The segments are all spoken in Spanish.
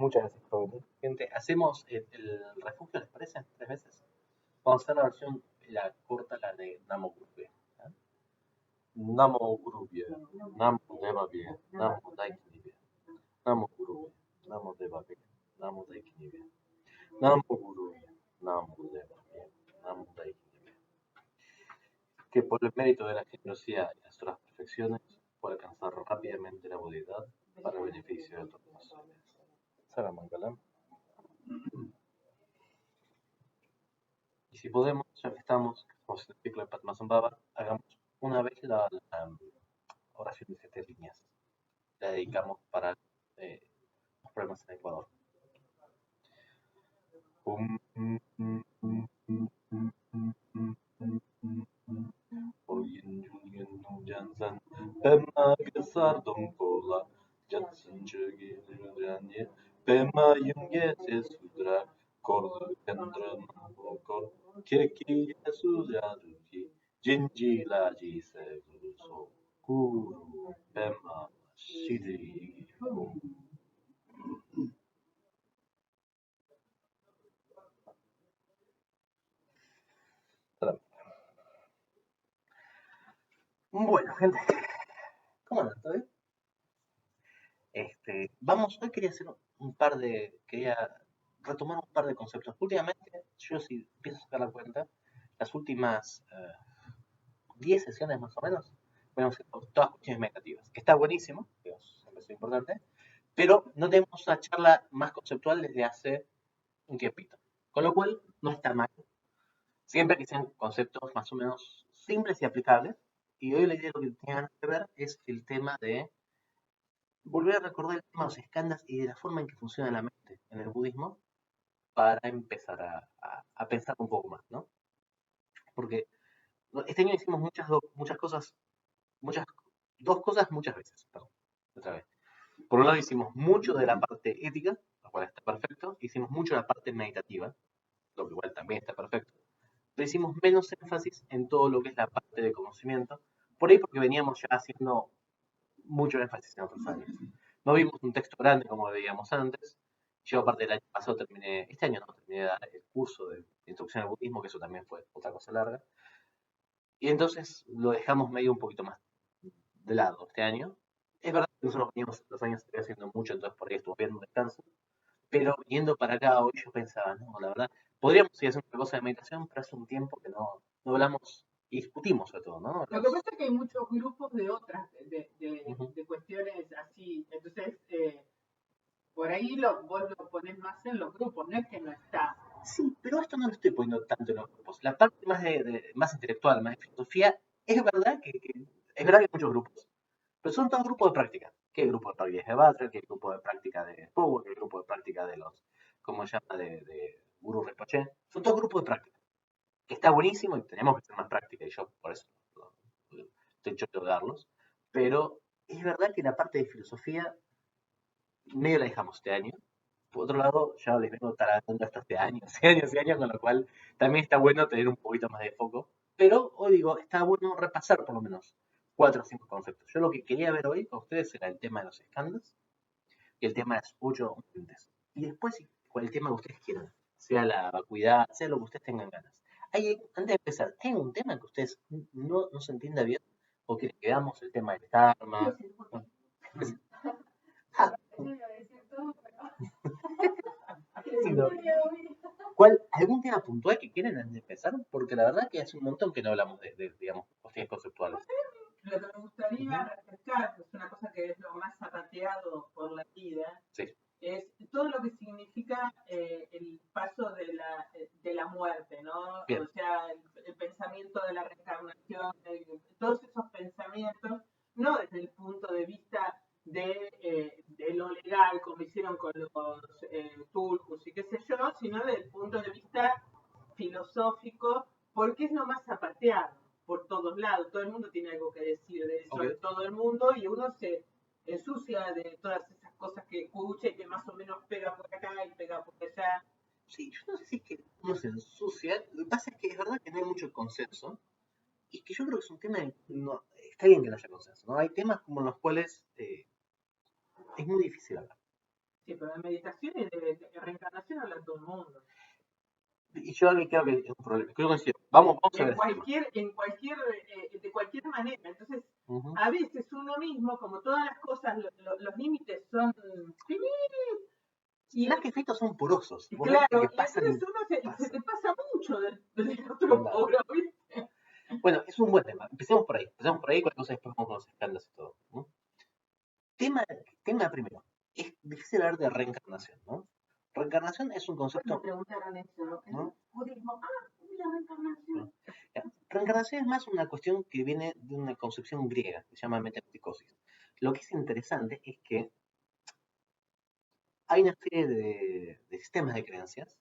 Muchas gracias por venir. Gente, hacemos el refugio, ¿les parece? 3 veces. Vamos a hacer la versión, la corta, la de Namo Gurubye. Namo Gurubye, Namo Devabye, Namo Daiknibye, Namo Gurubye, Namo Devabye, Namo Daiknibye, Namo Gurubye, Namo Devabye, Namo Daiknibye. Que por el mérito de la generosidad y las otras perfecciones, pueda alcanzar rápidamente la bodhisattva para el beneficio de todos nosotros. Saramangalam. Y si podemos, ya que estamos, como es el ciclo de Padmasambhava, hagamos una vez la oración de 7 líneas. La dedicamos para los problemas en Ecuador. Jinjilaji Seguso Guru Pema Shiri Om. Bueno, gente, ¿cómo andan? ¿Todo bien? Hoy quería hacer quería retomar un par de conceptos. Últimamente, yo si empiezo a sacar la cuenta, las últimas 10 sesiones más o menos, bueno, todas cuestiones meditativas, que está buenísimo, que es importante, pero no tenemos una charla más conceptual desde hace un tiempito. Con lo cual, no está mal. Siempre que sean conceptos más o menos simples y aplicables. Y hoy la idea de lo que tengan que ver es el tema de volver a recordar el tema de los skandhas y de la forma en que funciona la mente en el budismo para empezar a pensar un poco más, ¿no? Porque este año hicimos muchas cosas, muchas, dos cosas muchas veces, perdón, otra vez. Por un lado hicimos mucho de la parte ética, lo cual está perfecto, hicimos mucho de la parte meditativa, lo que igual también está perfecto, pero hicimos menos énfasis en todo lo que es la parte de conocimiento, por ahí porque veníamos ya haciendo mucho énfasis en otros años. No vimos un texto grande como veíamos antes. Yo, aparte del año pasado, este año no, terminé de dar el curso de introducción al budismo, que eso también fue otra cosa larga. Y entonces lo dejamos medio un poquito más de lado este año. Es verdad que nosotros veníamos los años haciendo mucho, entonces por ahí estuvo bien un descanso. Pero yendo para acá hoy yo pensaba, no, la verdad, podríamos ir haciendo una cosa de meditación, pero hace un tiempo que no hablamos y discutimos sobre todo, ¿no? Lo que pasa es que hay muchos grupos de otras, Ujú. de cuestiones así. Entonces, por ahí vos lo ponés más en los grupos, no es que no está. Sí, pero esto no lo estoy poniendo tanto en los grupos. La parte más intelectual, más de filosofía, es verdad que hay muchos grupos, pero son todos grupos de práctica. ¿Qué grupo de práctica de Butler? ¿Qué grupo de práctica de Power? ¿Qué grupo de práctica de los, cómo se llama, de Guru Rinpoche? Son todos grupos de práctica, que está buenísimo y tenemos que hacer más práctica, y yo por eso estoy chocho de darlos. Pero es verdad que la parte de filosofía medio la dejamos este año. Por otro lado, ya les vengo taladrando esto hace años y años y años, con lo cual también está bueno tener un poquito más de foco. Pero hoy digo, está bueno repasar por lo menos 4 o 5 conceptos. Yo lo que quería ver hoy con ustedes era el tema de los escándalos y el tema de las 8 mentes. Y después, el tema que ustedes quieran, sea la vacuidad, sea lo que ustedes tengan ganas. Antes de empezar, ¿hay un tema que ustedes no se entienda bien? ¿O quieren que veamos el tema del karma? Bueno, ah, sí, ¿algún tema puntual que quieren antes de empezar? Porque la verdad que hace un montón que no hablamos digamos, cuestiones conceptuales. Lo que me gustaría refrescar, que es una cosa que es lo más zapateado por la vida, Sí. es todo lo que significa el paso de la muerte, ¿no? Bien. O sea, el pensamiento de la reencarnación, todos esos pensamientos, no desde el punto de vista de lo legal, como hicieron con los turcos y qué sé yo, sino desde el punto de vista filosófico, porque es lo más zapateado por todos lados. Todo el mundo tiene algo que decir de eso, de todo el mundo, y uno se ensucia de todas esas cosas que escucha y que más o menos pega por acá y pega por allá. Sí, yo no sé si es que uno se ensucia. Lo que pasa es que es verdad que no hay mucho consenso. Y que yo creo que es un tema está bien que no haya consenso, ¿no? Hay temas como los cuales es muy difícil hablar. Sí, pero de meditación y de reencarnación habla todo el mundo. Y yo creo que es un problema. Creo que vamos a ver este tema. De cualquier manera. Entonces, Ujú. a veces uno mismo, como todas las cosas, los límites son finitos. Y Más que efectos son porosos. Vos ves claro, que y pasan entonces y uno se pasan. te pasa mucho del otro Claro. poro, ¿viste? Bueno, es un buen tema. Empecemos por ahí. Empecemos por ahí, cualquier cosa después vamos con los escándalos y todo, ¿no? Tema, tema primero. Es difícil hablar de reencarnación, ¿no? Reencarnación es un Me concepto, preguntaron eso en el ¿no? budismo. Ah, la reencarnación. Ya. Reencarnación es más una cuestión que viene de una concepción griega, que se llama metempsicosis. Lo que es interesante es que hay una serie de sistemas de creencias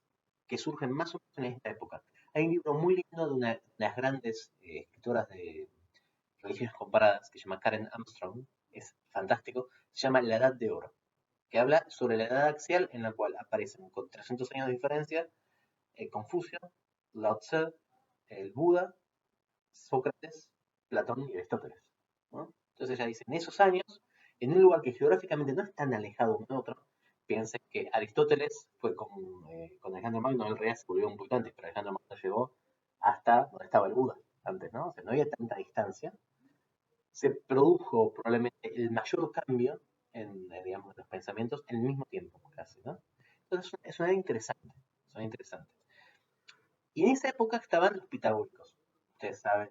que surgen más o menos en esta época. Hay un libro muy lindo de una de las grandes escritoras de religiones comparadas que se llama Karen Armstrong, es fantástico, se llama La Edad de Oro, que habla sobre la edad axial en la cual aparecen con 300 años de diferencia Confucio, Lao Tse, el Buda, Sócrates, Platón y Aristóteles, ¿no? Entonces ella dice, en esos años, en un lugar que geográficamente no es tan alejado uno de otro, piensen que Aristóteles fue con Alejandro Magno, en realidad se volvió un poquito antes, pero Alejandro Magno llegó hasta donde estaba el Buda antes, ¿no? O sea, no había tanta distancia. Se produjo probablemente el mayor cambio digamos, en los pensamientos en el mismo tiempo, casi, ¿no? Entonces es una idea interesante, es una interesante. Y en esa época estaban los pitagóricos. Ustedes saben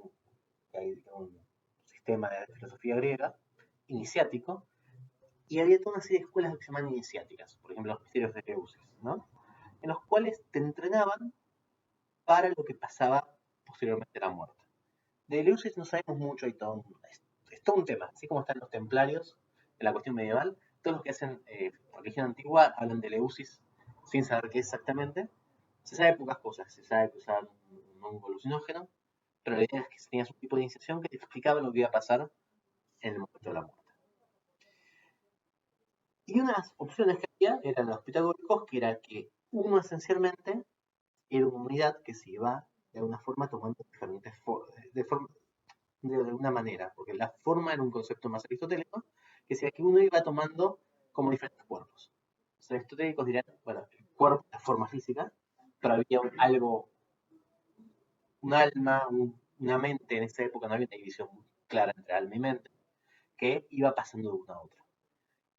que hay un sistema de filosofía griega, iniciático, y había toda una serie de escuelas que se llaman iniciáticas, por ejemplo, los misterios de Eleusis, ¿no? En los cuales te entrenaban para lo que pasaba posteriormente a la muerte. De Eleusis no sabemos mucho, es todo un tema, así como están los templarios en la cuestión medieval, todos los que hacen religión antigua hablan de Eleusis sin saber qué es exactamente. Se sabe pocas cosas, se sabe que usaban un hongo alucinógeno, pero la idea es que tenías un tipo de iniciación que te explicaba lo que iba a pasar en el momento de la muerte. Y unas opciones que había eran los pitagóricos, que era que uno esencialmente era una unidad que se iba de alguna forma tomando diferentes de alguna manera, porque la forma era un concepto más aristotélico, que decía que uno iba tomando como diferentes cuerpos. Los aristotélicos dirían, bueno, el cuerpo es la forma física, pero había algo, un alma, una mente, en esa época no había una división clara entre alma y mente, que iba pasando de una a otra.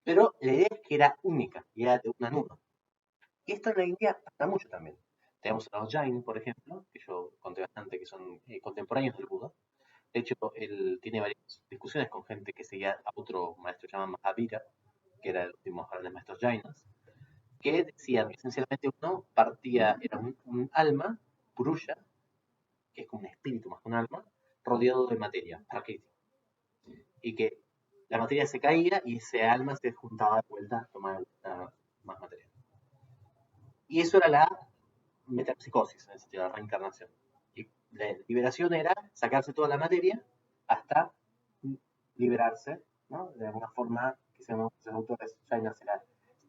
Pero la idea es que era única, y era de una en uno. Y esto en la India pasa mucho también. Tenemos a los Jain, por ejemplo, que yo conté bastante, que son contemporáneos del Buda. De hecho, él tiene varias discusiones con gente que seguía a otro maestro llamado Mahavira, que era el último grandes maestros Jainas, que decían que esencialmente uno partía, era un alma, Purusha, que es como un espíritu más que un alma, rodeado de materia, Prakriti. Y que la materia se caía y ese alma se juntaba de vuelta, tomaba más materia. Y eso era la metapsicosis, es decir, la reencarnación. Y la liberación era sacarse toda la materia hasta liberarse, ¿no? De alguna forma, que sean los autores ya nacerá.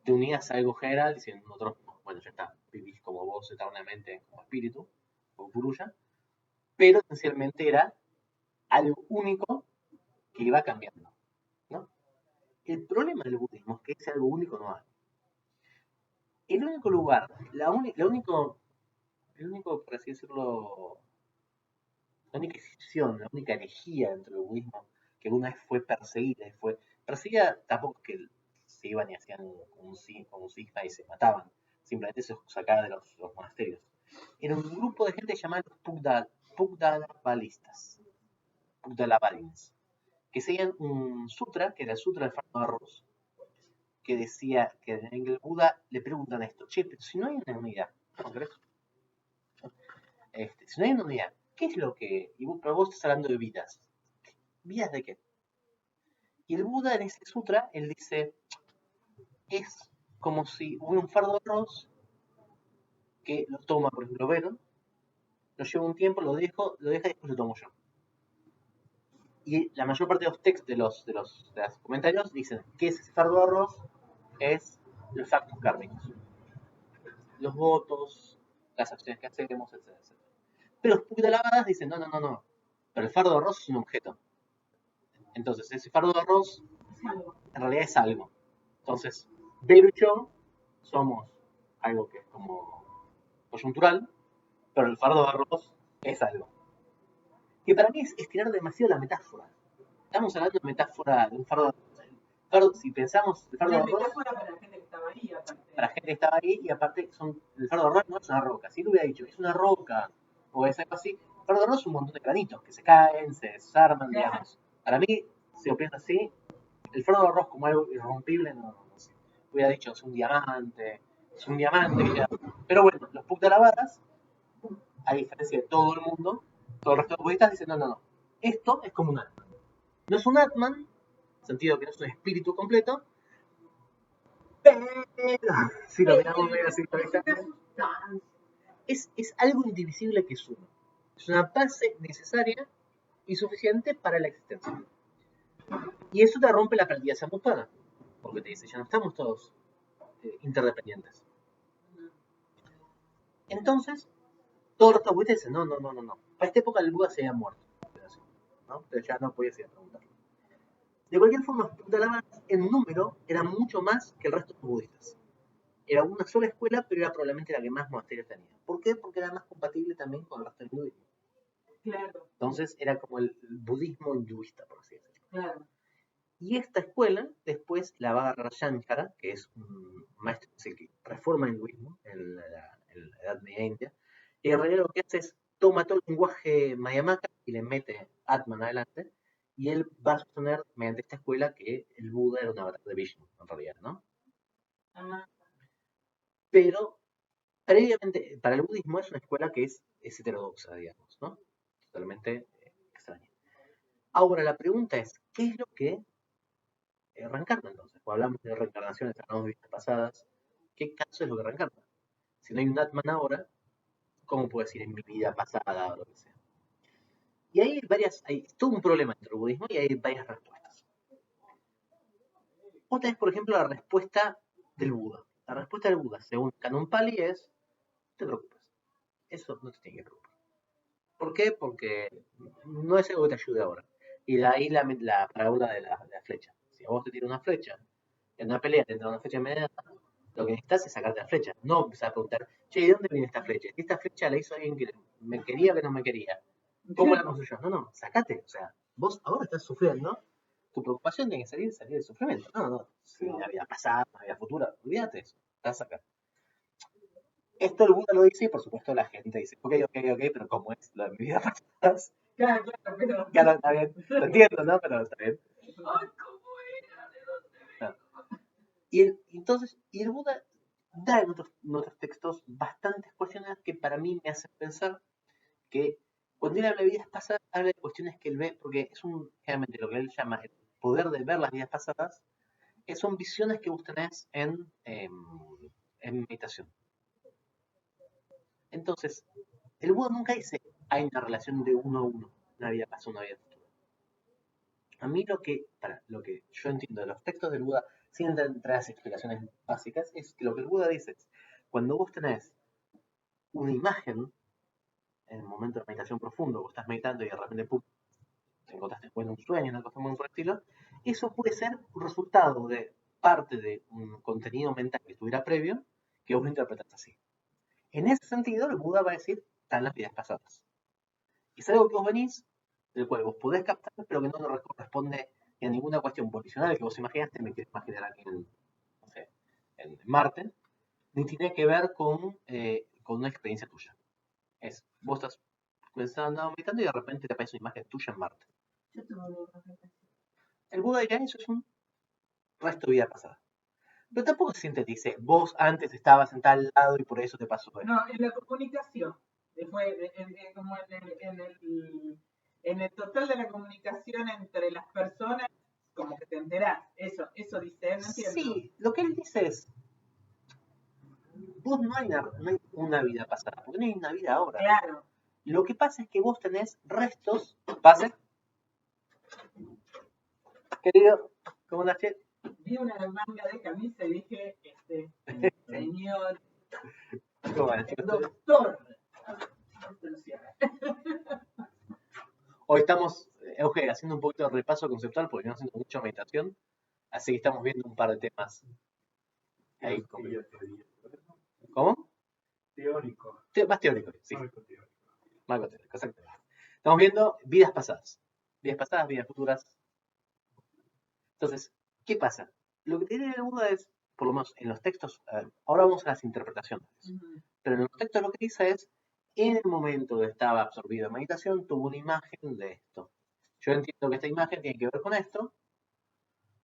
Te unías a algo general diciendo nosotros, bueno, ya está, vivís como vos eternamente, como espíritu, como Puruya, pero esencialmente era algo único que iba cambiando, ¿no? El problema del budismo es que ese algo único no hay. El único lugar, el único, por así decirlo, la única institución, la única herejía dentro del budismo que una vez fue perseguida, perseguida tampoco es que se iban y hacían un cisma y se mataban, simplemente se sacaba de los monasterios. Era un grupo de gente llamada los Pugdalabalistas, Pugdalabalins, que seguían un sutra, que era el sutra del fardo de arroz, que decía que en el Buda le preguntan esto, che, pero si no hay una unidad, ¿no crees? Si no hay una unidad, ¿qué es lo que...? Pero vos estás hablando de vidas. ¿Vidas de qué? Y el Buda en ese sutra, él dice, es como si hubiera un fardo de arroz que lo toma, por ejemplo, Vero, lo lleva un tiempo, lo deja y después lo tomo yo. Y la mayor parte de los textos, de los comentarios, dicen que ese fardo de arroz es los actos kármicos, los votos, las acciones que hacemos, etcétera, etcétera. Pero los Pugdalabadas dicen, no, no, no, no. Pero el fardo de arroz es un objeto. Entonces, ese fardo de arroz en realidad es algo. Entonces, Vero y yo somos algo que es como coyuntural, pero el fardo de arroz es algo. Que para mí es estirar demasiado la metáfora. Estamos hablando de metáfora de un fardo de arroz. Si pensamos el fardo de Una arroz, metáfora para la gente que estaba ahí, aparte. para gente que estaba ahí, y aparte el fardo de arroz no es una roca. Si lo hubiera dicho, es una roca, o es algo así, el fardo de arroz es un montón de granitos que se caen, se desarman, digamos. Para mí, si lo piensas así, el fardo de arroz como algo irrompible, no sé. Hubiera dicho, es un diamante, pero bueno, los Pugdalabadas, a diferencia de todo el mundo, todo el resto de budistas dicen, no. Esto es como un Atman. No es un Atman, en el sentido que no es un espíritu completo, pero si lo miramos medio así, es algo indivisible que es uno. Es una base necesaria y suficiente para la existencia. Y eso te rompe la plantilla mutuana, porque te dice, ya no estamos todos interdependientes. Entonces, todos los taoístas dicen, no. Para esta época el Buda se había muerto, ¿no? Entonces ya no podías ir a preguntarlo. De cualquier forma, los Pugdalabadas en número eran mucho más que el resto de los budistas. Era una sola escuela, pero era probablemente la que más monasterios tenía. ¿Por qué? Porque era más compatible también con el resto del budismo. Claro. Entonces era como el budismo hinduista, por así decirlo. Claro. Y esta escuela después la va a agarrar Shankara, que es un maestro que reforma el hinduismo en la Edad Media India. Y en realidad lo que hace es toma todo el lenguaje mayamaka y le mete Atman adelante. Y él va a sostener mediante esta escuela que el Buda era un avatar de Vishnu, en realidad, ¿no? Ajá. Pero previamente, para el budismo es una escuela que es heterodoxa, digamos, ¿no? Totalmente extraña. Ahora la pregunta es, ¿qué es lo que reencarna entonces? Pues hablamos de reencarnaciones, hablamos de vidas pasadas. ¿Qué caso es lo que reencarna? Si no hay un Atman ahora, ¿cómo puedo decir en mi vida pasada o lo que sea? Y hay todo un problema dentro del budismo y hay varias respuestas. Otra es, por ejemplo, la respuesta del Buda. La respuesta del Buda, según Canon Pali, es, no te preocupes, eso no te tiene que preocupar. ¿Por qué? Porque no es algo que te ayude ahora. Y de ahí la parábola de la flecha. Si a vos te tira una flecha, en una pelea te entra una flecha inmediata, lo que necesitas es sacarte la flecha. No empezar a preguntar, che, ¿de dónde viene esta flecha? Esta flecha la hizo alguien que me quería o que no me quería. ¿Cómo la construyó? No, sacate. O sea, vos ahora estás sufriendo. Tu preocupación tiene que salir del sufrimiento. No. Si la vida pasada, la vida futura, olvídate eso. Estás acá. Esto el Buda lo dice y por supuesto la gente dice, ok, pero ¿cómo es lo de mi vida pasada? Claro, pero. Claro, está bien. Lo entiendo, ¿no? Pero está bien. Ay, ¿cómo era? ¿De dónde Claro. vengo? Y el Buda da en otros textos bastantes cuestiones que para mí me hacen pensar que cuando él habla de vidas pasadas, habla de cuestiones que él ve, porque generalmente lo que él llama el poder de ver las vidas pasadas, son visiones que vos tenés en meditación. Entonces, el Buda nunca dice hay una relación de uno a uno, una vida pasada, una vida futura. A mí lo que yo entiendo de los textos del Buda, sin entrar en las explicaciones básicas, es que lo que el Buda dice es, cuando vos tenés una imagen en el momento de meditación profundo, vos estás meditando y de repente pum, te encontraste con un sueño, una cosa muy por el estilo, eso puede ser un resultado de parte de un contenido mental que estuviera previo, que vos lo interpretaste así. En ese sentido, el Buda va a decir, están las vidas pasadas. Es algo que vos venís, del cual vos podés captar, pero que no corresponde a ninguna cuestión posicional que vos imaginaste, me quiero imaginar aquí no sé, en Marte, ni tiene que ver con una experiencia tuya. Vos estás pensando, meditando y de repente te aparece una imagen tuya en Marte. Yo tuve una imagen así. El Buda dirá eso es un resto de vida pasada. Pero tampoco se sintetice, vos antes estabas en tal lado y por eso te pasó esto. No, en la comunicación. Fue como en el total de la comunicación entre las personas, como que te enterás. Eso dice, no entiendo. Sí, lo que él dice es, vos no hay una vida pasada, porque no hay una vida ahora. Claro. Lo que pasa es que vos tenés restos. ¿Pase? Querido, ¿cómo andás, che? Vi una manga de camisa y dije, señor ¿Cómo van, chicos? doctor. Esto no cierra. Hoy estamos, Euge, haciendo un poquito de repaso conceptual porque estamos haciendo mucha meditación, así que estamos viendo un par de temas teoría. ¿Cómo? Teórico. Más teórico, sí. Marco teórico. Marco teórico, exactamente. Estamos viendo vidas pasadas. Vidas pasadas, vidas futuras. Entonces, ¿qué pasa? Lo que tiene el Buda es, por lo menos en los textos, ahora vamos a las interpretaciones, pero en los textos lo que dice es, en el momento que estaba absorbido en meditación, tuvo una imagen de esto. Yo entiendo que esta imagen tiene que ver con esto,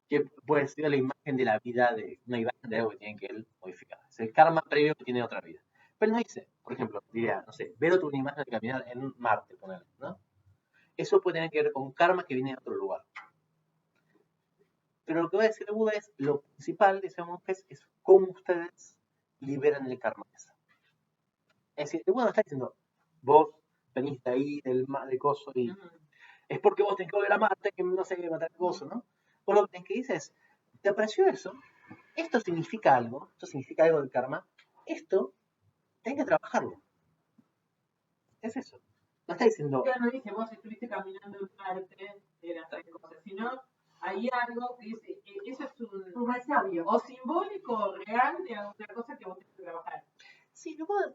que puede ser la imagen de la vida, de una imagen de algo que tiene que él modificar. Es el karma previo que tiene otra vida. Pero no dice, por ejemplo, diría, no sé, ver otra imagen de caminar en Marte, ponele, ¿no? Eso puede tener que ver con karma que viene de otro lugar. Pero lo que va a decir el Buda es, lo principal, decíamos, es cómo ustedes liberan el karma. Es decir, el Buda no está diciendo, vos veniste ahí del mal de coso y es porque vos tenés que volver a Marte, que no sé qué matar el coso, ¿no? Vos lo que tenés que decir es, ¿te apreció eso? Esto significa algo del karma, esto tenés que trabajarlo. Es eso. No está diciendo, Ya no dice, vos estuviste caminando en Marte, eran tres cosas, sino hay algo que dice, eso es un resabio, o simbólico o real de alguna cosa que vos tenés que trabajar. sí, el Buda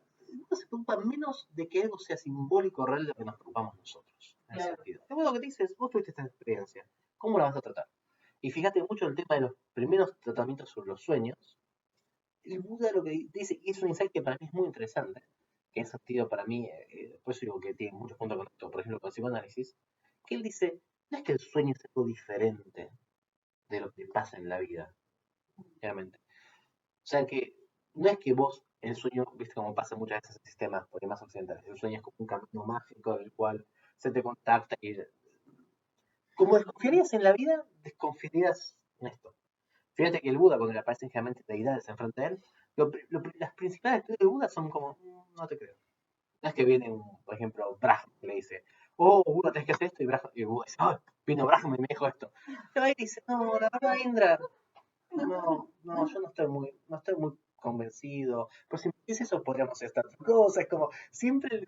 se preocupa menos de que algo sea simbólico o real de lo que nos preocupamos nosotros. En ese sentido. El Buda lo que te dice es, vos tuviste esta experiencia, ¿cómo la vas a tratar? Y fíjate mucho el tema de los primeros tratamientos sobre los sueños. El Buda lo que dice, y es un insight que para mí es muy interesante, que es sentido para mí, por eso digo que tiene muchos puntos con esto, por ejemplo, con el psicoanálisis, que él dice, no es que el sueño es algo diferente de lo que pasa en la vida, realmente. O sea que no es que vos, el sueño, viste como pasa muchas veces en sistemas por más occidentales, el sueño es como un camino mágico del cual se te contacta y como desconfiarías en la vida, desconfiarías en esto. Fíjate que el Buda, cuando le aparecen generalmente deidades enfrente de él, las principales actitudes del Buda son como, no te creo. No es que viene, por ejemplo, Brahma que le dice, oh, Buda, tenés que hacer esto, y el Buda dice, oh, vino Brahma y me dijo esto. Y ahí dice, no, la verdad, Indra, no, yo no estoy muy convencido. Pero si me dices eso, podríamos hacer estas cosas. Como siempre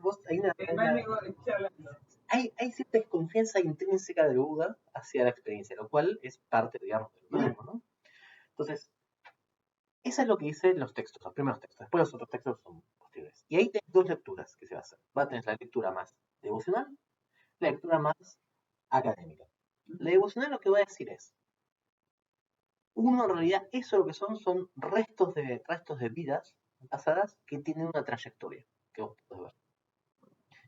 hay cierta desconfianza intrínseca de Buda hacia la experiencia, lo cual es parte, digamos, del budismo, ¿no? Entonces, eso es lo que dicen los textos, los primeros textos. Después los otros textos son posteriores. Y ahí tenés dos lecturas que se va a hacer. Va a tener la lectura más devocional, la lectura más académica. La devocional lo que va a decir es, uno en realidad, eso lo que son restos de vidas pasadas que tienen una trayectoria que vos podés ver.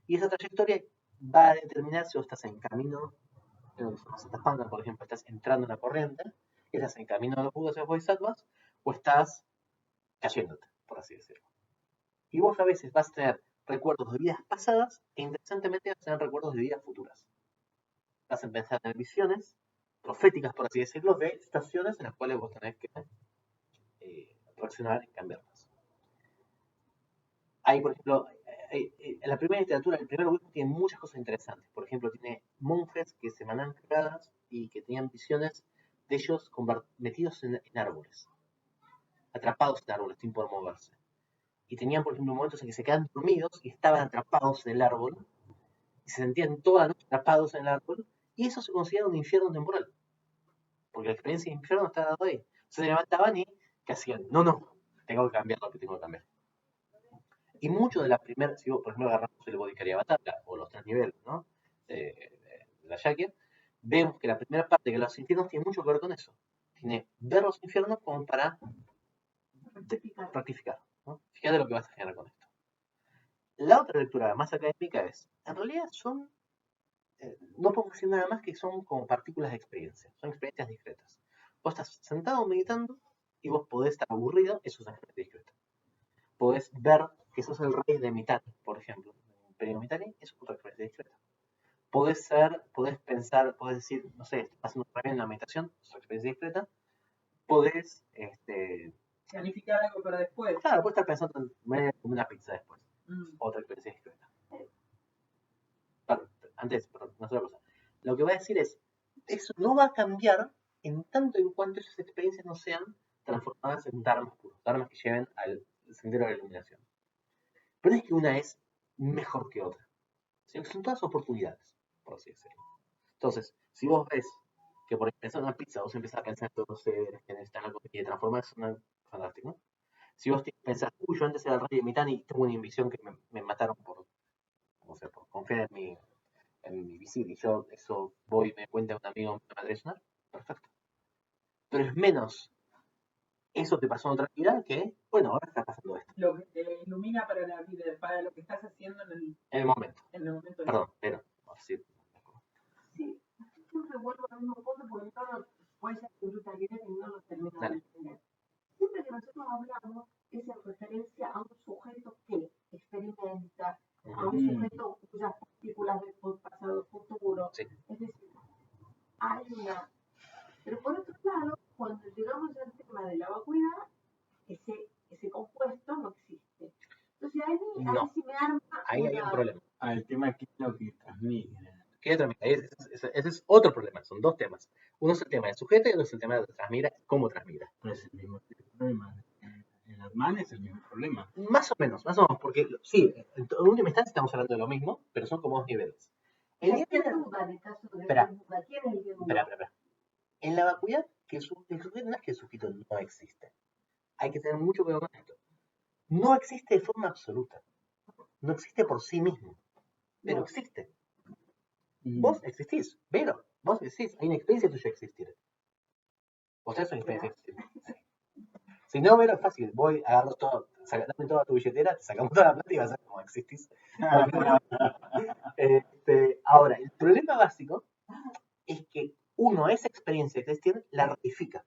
Y esa trayectoria va a determinar si vos estás en camino, en lo que se llama Satapanga, por ejemplo, estás entrando en la corriente, estás en camino de los Budas y los Bodhisattvas, o estás cayéndote, por así decirlo. Y vos a veces vas a tener recuerdos de vidas pasadas e interesantemente vas a tener recuerdos de vidas futuras. Vas a empezar a tener visiones proféticas, por así decirlo, de situaciones en las cuales vos tenés que reaccionar y cambiarlas. Hay, por ejemplo, en la primera literatura, el primer budismo tiene muchas cosas interesantes. Por ejemplo, tiene monjes que se mandan cagadas y que tenían visiones de ellos metidos en árboles, atrapados en árboles sin poder moverse. Y tenían, por ejemplo, momentos en que se quedan dormidos y estaban atrapados en el árbol y se sentían toda la noche atrapados en el árbol, y eso se considera un infierno temporal, porque la experiencia de infierno está dado ahí. Se levantaban y, ¿qué hacían? No, tengo que cambiar lo que tengo que cambiar. Y mucho de la primera, si vos, por ejemplo, agarramos el Bodhikariyavatara, o los tres niveles, ¿no? De la Shakya, vemos que la primera parte de los infiernos tiene mucho que ver con eso. Tiene ver los infiernos como para rectificar, ¿no? Fíjate lo que vas a generar con esto. La otra lectura más académica es, en realidad no podemos decir nada más que son como partículas de experiencia, son experiencias discretas. Vos estás sentado meditando y vos podés estar aburrido, eso es una experiencia discreta. Podés ver que sos el rey de Mitani, por ejemplo. El Imperio Mitani es otra experiencia discreta. Podés pensar, podés decir, no sé, estás haciendo una en la meditación, es otra experiencia discreta. Podés, planificar algo para después. Claro, podés estar pensando en comer una pizza después. Otra experiencia discreta. Antes, perdón, una sola cosa. Lo que voy a decir es, eso no va a cambiar en tanto en cuanto esas experiencias no sean transformadas en dharmas puros, dharmas que lleven al sendero de la iluminación. Pero no es que una es mejor que otra, sino que son todas oportunidades, por así decirlo. Entonces, si vos ves que por pensar en una pizza vos empezás a pensar en todos los seres que necesitan algo que transformarse en una fantástico, ¿no? Si vos pensás, uy, yo antes era el rey de Mitán y tengo una invisión que me mataron no sé, por confiar en mi visible, y yo eso voy y me cuenta un amigo, me va a traicionar, perfecto. Pero es menos eso te pasó en otra vida que, bueno, ahora está pasando esto. Lo que te ilumina para la vida, para lo que estás haciendo En el momento. en el momento. Perdón, pero, así. Sí, siempre vuelvo al mismo punto porque no puede ser que ruta que no lo termino de Dale. entender. Siempre que nosotros hablamos es en referencia a un sujeto que experimenta, a un sujeto cuyas partículas del pasado futuro. Sí. Es decir, hay una. Pero por otro lado, cuando llegamos al tema de la vacuidad, ese compuesto no existe. Entonces ahí No. sí me arma. Ahí hay un problema. El tema es lo que transmite. ¿Qué transmite? Ese es otro problema, son dos temas. Uno es el tema del sujeto y otro es el tema de cómo transmite. Pero es el mismo problema. En Atman es el mismo problema. Más o menos, porque sí, en última instancia estamos hablando de lo mismo, pero son como dos niveles. El nivel ¿Quién duda en el caso de Espera. duda? ¿Quién es el que duda? Espera. En la vacuidad, el sujeto no es que el sujeto no existe. Hay que tener mucho cuidado con esto. No existe de forma absoluta. No existe por sí mismo. Pero existe. Vos existís. Pero vos existís. Hay una experiencia tuya de existir. Vos tenés una experiencia de existir. Si no, Vero, es fácil. Voy, agarro todo, dame toda tu billetera, te sacamos toda la plata y vas a ver cómo existís. Ahora, el problema básico es que uno esa experiencia de existir la ratifica,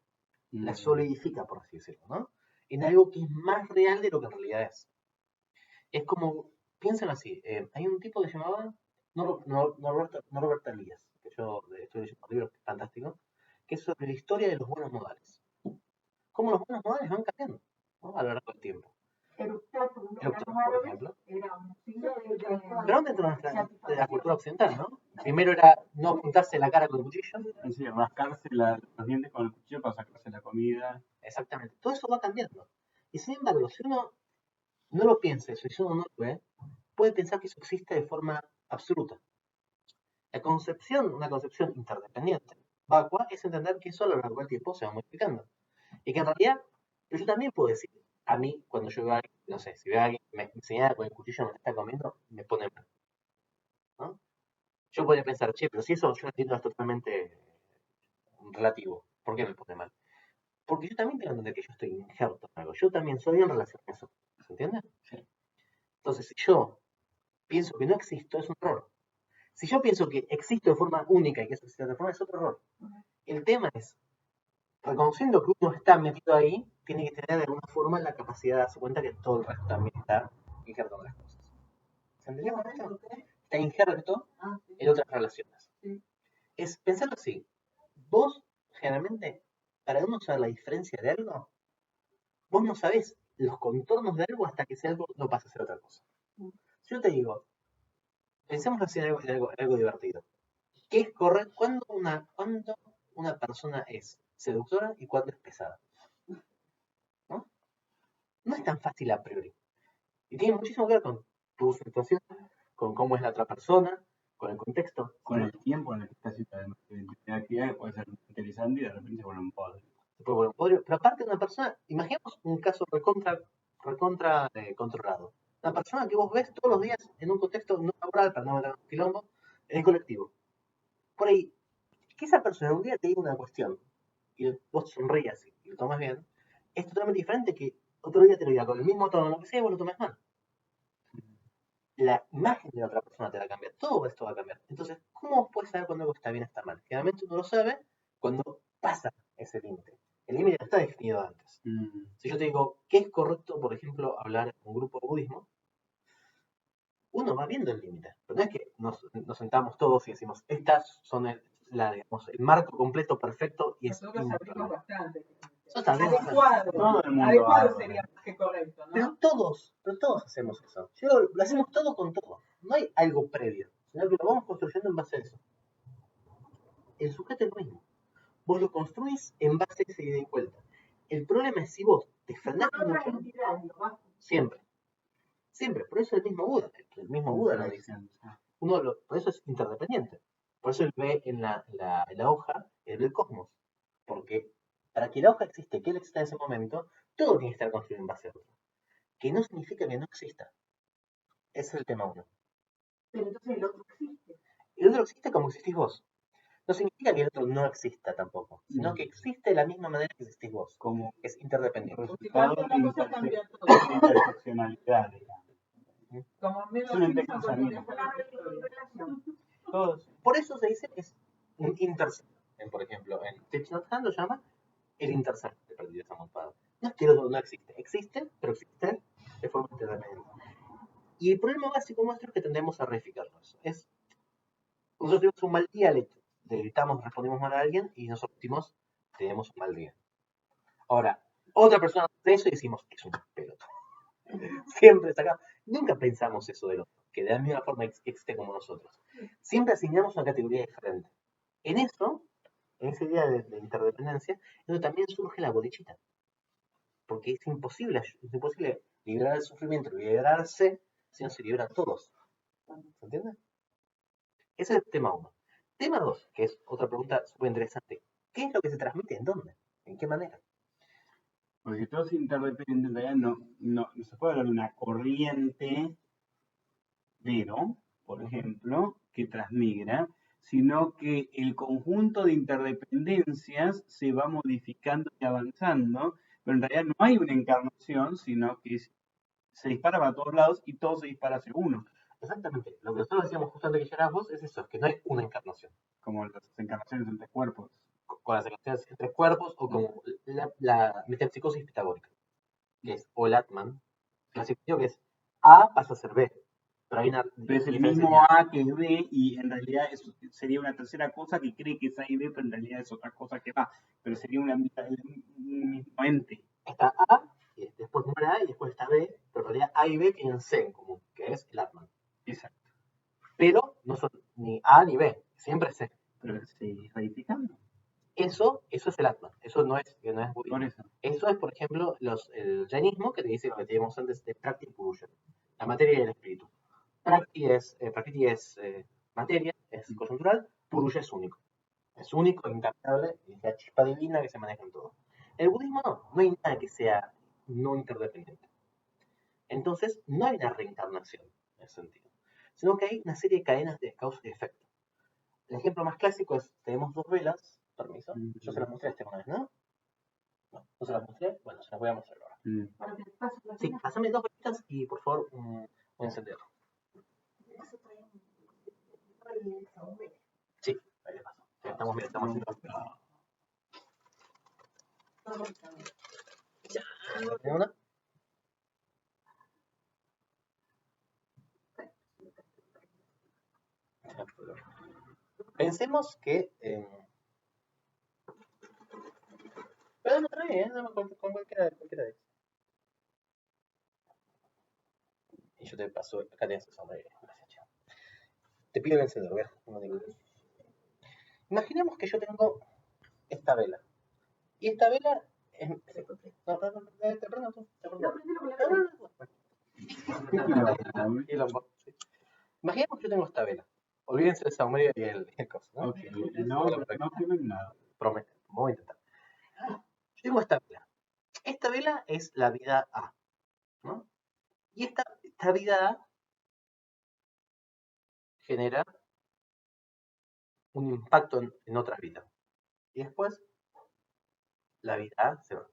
la solidifica, por así decirlo, ¿no? En algo que es más real de lo que en realidad es. Es como, piensen así, hay un tipo que se llamaba Norberto Elías, que yo estoy leyendo un libro fantástico, que es sobre la historia de los buenos modales. Cómo los buenos modales van cambiando, ¿no? A lo largo del tiempo. Eructar, por ejemplo. era un signo Pero dentro de la cultura occidental, ¿no? Primero era no juntarse la cara con el cuchillo. Sí, rascarse los dientes con el cuchillo para sacarse la comida. Exactamente. Todo eso va cambiando. Y sin embargo, si uno no lo piensa, si uno no lo ve, puede pensar que eso existe de forma absoluta. Una concepción interdependiente, vacua, es entender que eso a lo largo del tiempo se va modificando. Y que en realidad, yo también puedo decir, a mí, cuando yo veo a alguien, no sé, si veo a alguien que me señala con el cuchillo me está comiendo, me pone mal. ¿No? Yo podría pensar, che, pero si eso yo entiendo es totalmente relativo, ¿por qué me pone mal? Porque yo también tengo que entender que yo estoy injerto en algo, yo también soy en relación a eso, ¿se entiende? Sí. Entonces, si yo pienso que no existo, es un error. Si yo pienso que existo de forma única y que eso existe de otra forma, es otro error. El tema es, reconociendo que uno está metido ahí, tiene que tener de alguna forma la capacidad de darse cuenta que todo el resto también está injerto en las cosas. ¿Se entendió? Está injerto en otras relaciones. Es pensarlo así. Vos, generalmente, para uno saber la diferencia de algo, vos no sabés los contornos de algo hasta que ese algo no pasa a ser otra cosa. Si yo te digo, pensemos así en algo divertido. ¿Qué es correcto? ¿Cuándo una persona es seductora y cuándo es pesada? ¿No? No es tan fácil a priori. Y tiene muchísimo que ver con tu situación, con cómo es la otra persona, con el contexto. Con el tiempo en el que estás haciendo la actividad, puede ser interesante y de repente se vuelve un podre. Pero aparte de una persona, imaginemos un caso recontra controlado. Una persona que vos ves todos los días en un contexto no laboral, para no meter un quilombo, en el colectivo. Por ahí, que esa persona un día te diga una cuestión y vos sonrías y lo tomas bien, es totalmente diferente que otro día te lo diga con el mismo tono, lo que sea, y vos lo tomes mal. La imagen de la otra persona te va a cambiar, todo esto va a cambiar. Entonces, ¿cómo puedes saber cuándo algo está bien o está mal? Generalmente uno lo sabe cuando pasa ese límite. El límite está definido antes. Si yo te digo, ¿qué es correcto, por ejemplo, hablar en un grupo de budismo? Uno va viendo el límite. Pero no es que nos sentamos todos y decimos, estas son el marco completo perfecto y es Nosotros abrimos bastante. adecuado. Todo el mundo Adecuado sería más que correcto, ¿no? Pero todos hacemos eso. Lo hacemos todo con todo. No hay algo previo, sino que lo vamos construyendo en base a eso. El sujeto es lo mismo. Vos lo construís en base a esa ida y vuelta. El problema es si vos te frenás mucho. Siempre. Siempre. Por eso el mismo Buda lo dice. Por eso es interdependiente. Por eso él ve en la hoja, él ve el cosmos. Porque para que la hoja existe, que él exista en ese momento, Todo tiene que estar construido en base a otro. Que no significa que no exista. Ese es el tema 1. Pero entonces el otro existe. El otro existe como existís vos. No significa que el otro no exista tampoco, sino que existe de la misma manera que existís vos. Como Es interdependiente. Si resultado cambia de una cosa, cambia todo. interseccionalidad, digamos. Como en menos Es un Simpson entrecruzamiento. cuando empieza la historia. Todos. Por eso se dice que es un intersector. Por ejemplo, en Thich Nhat Hanh lo llama el intersector de perdido desamortado. No es que el otro no existe. Existen, pero existen de forma interdependiente. Y el problema básico nuestro es que tendemos a reificarlo eso. Nosotros tenemos un mal día, le gritamos, respondimos mal a alguien y nosotros últimos tenemos un mal día. Ahora, otra persona hace eso y decimos, es un pelotudo. Siempre sacamos. Nunca pensamos eso del otro, que de la misma forma existe como nosotros. Siempre asignamos una categoría diferente. En eso, en esa idea de interdependencia, es donde también surge la bolichita. Porque es imposible liberar el sufrimiento, liberarse, si no se liberan todos. ¿Se entiende? Ese es el tema 1. Tema 2, que es otra pregunta súper interesante. ¿Qué es lo que se transmite? ¿En dónde? ¿En qué manera? Porque todo es interdependiente, en realidad no se puede hablar de una corriente cero, por ejemplo, que transmigra, sino que el conjunto de interdependencias se va modificando y avanzando, pero en realidad no hay una encarnación, sino que se dispara para todos lados y todo se dispara hacia uno, Exactamente. Lo que nosotros decíamos justo antes que llegaras vos es eso, es que no hay una encarnación. como las encarnaciones entre cuerpos. Con las encarnaciones en 3 cuerpos o como la metempsicosis pitagórica, que es o el Atman, clasificado que es A pasa a ser B. Pero hay una Pero es el diferencia mismo lineal. A que es B y en realidad eso sería una tercera cosa que cree que es A y B, pero en realidad es otra cosa que va. Pero sería un mismo ente. Está A, y después muere A y después está B, pero en realidad A y B tienen C en común, que es el Atman. Exacto. Pero no son ni A ni B, siempre es C. Pero se radificando. Eso es el Atman, eso no es budismo. Por eso. Eso es, por ejemplo, el jainismo, que te dice lo que teníamos antes de Prakriti y Purusha, la materia y el espíritu. Prakriti es materia, es coyuntural, Purusha es único. Es único, incambiable, es la chispa divina que se maneja en todo. El budismo no hay nada que sea no interdependiente. Entonces, no hay una reencarnación en ese sentido, sino que hay una serie de cadenas de causa y efecto. El ejemplo más clásico es, tenemos 2 velas, permiso, yo se las mostré una vez, ¿no? No se las mostré, bueno, se las voy a mostrar ahora. Para que te pases la Sí, pena. pásame 2 velitas y por favor un encendedor. Eso trae un saumerio. Sí, ahí le paso. Ya estamos haciendo. ¿Tiene una? Pensemos que. Pero no trae, con cualquiera de ellos. Y yo te paso, acá tienes el sombrero. Gracias, chico. Te pido el encendedor, ¿verdad? No digo. Imaginemos que yo tengo esta vela. Y esta vela es. No, te prendo tú. No, prendelo con la vela. Imaginemos que yo tengo esta vela. Olvídense del saumerio y el coso, ¿no? Ok, no firmen nada. Prometo, voy a intentar. Yo tengo esta vela. Esta vela es la vida A, ¿no? Y esta vida A genera un impacto en otra vida. Y después, la vida A se va.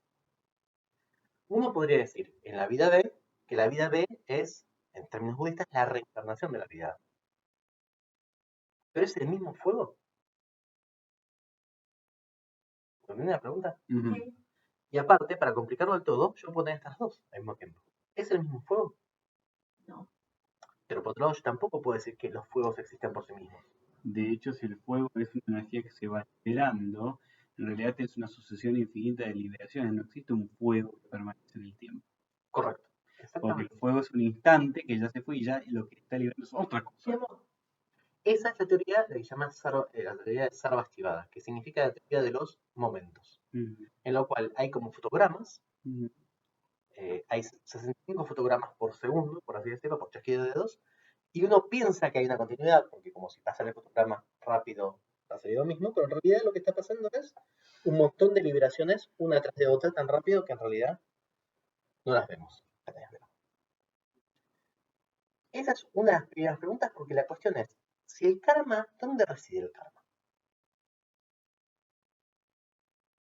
Uno podría decir en la vida B que la vida B es, en términos budistas, la reencarnación de la vida A. ¿Pero es el mismo fuego? ¿Entendés la pregunta? Y aparte, para complicarlo del todo, yo puedo tener estas dos al mismo tiempo. ¿Es el mismo fuego? No. Pero por otro lado, yo tampoco puedo decir que los fuegos existen por sí mismos. De hecho, si el fuego es una energía que se va liberando, en realidad es una sucesión infinita de liberaciones. No existe un fuego que permanece en el tiempo. Correcto. Porque Exactamente. el fuego es un instante que ya se fue y ya lo que está liberando es otra cosa. Esa es la teoría de que se llama la teoría de Sarvastivada, que significa la teoría de los momentos, en lo cual hay como fotogramas, hay 65 fotogramas por segundo, por así decirlo, por chasquido de dedos, y uno piensa que hay una continuidad, porque como si pasara el fotograma rápido pasaría lo mismo, pero en realidad lo que está pasando es un montón de liberaciones una tras de otra tan rápido que en realidad no las vemos. Esa es una de las primeras preguntas porque la cuestión es, si el karma, ¿dónde reside el karma?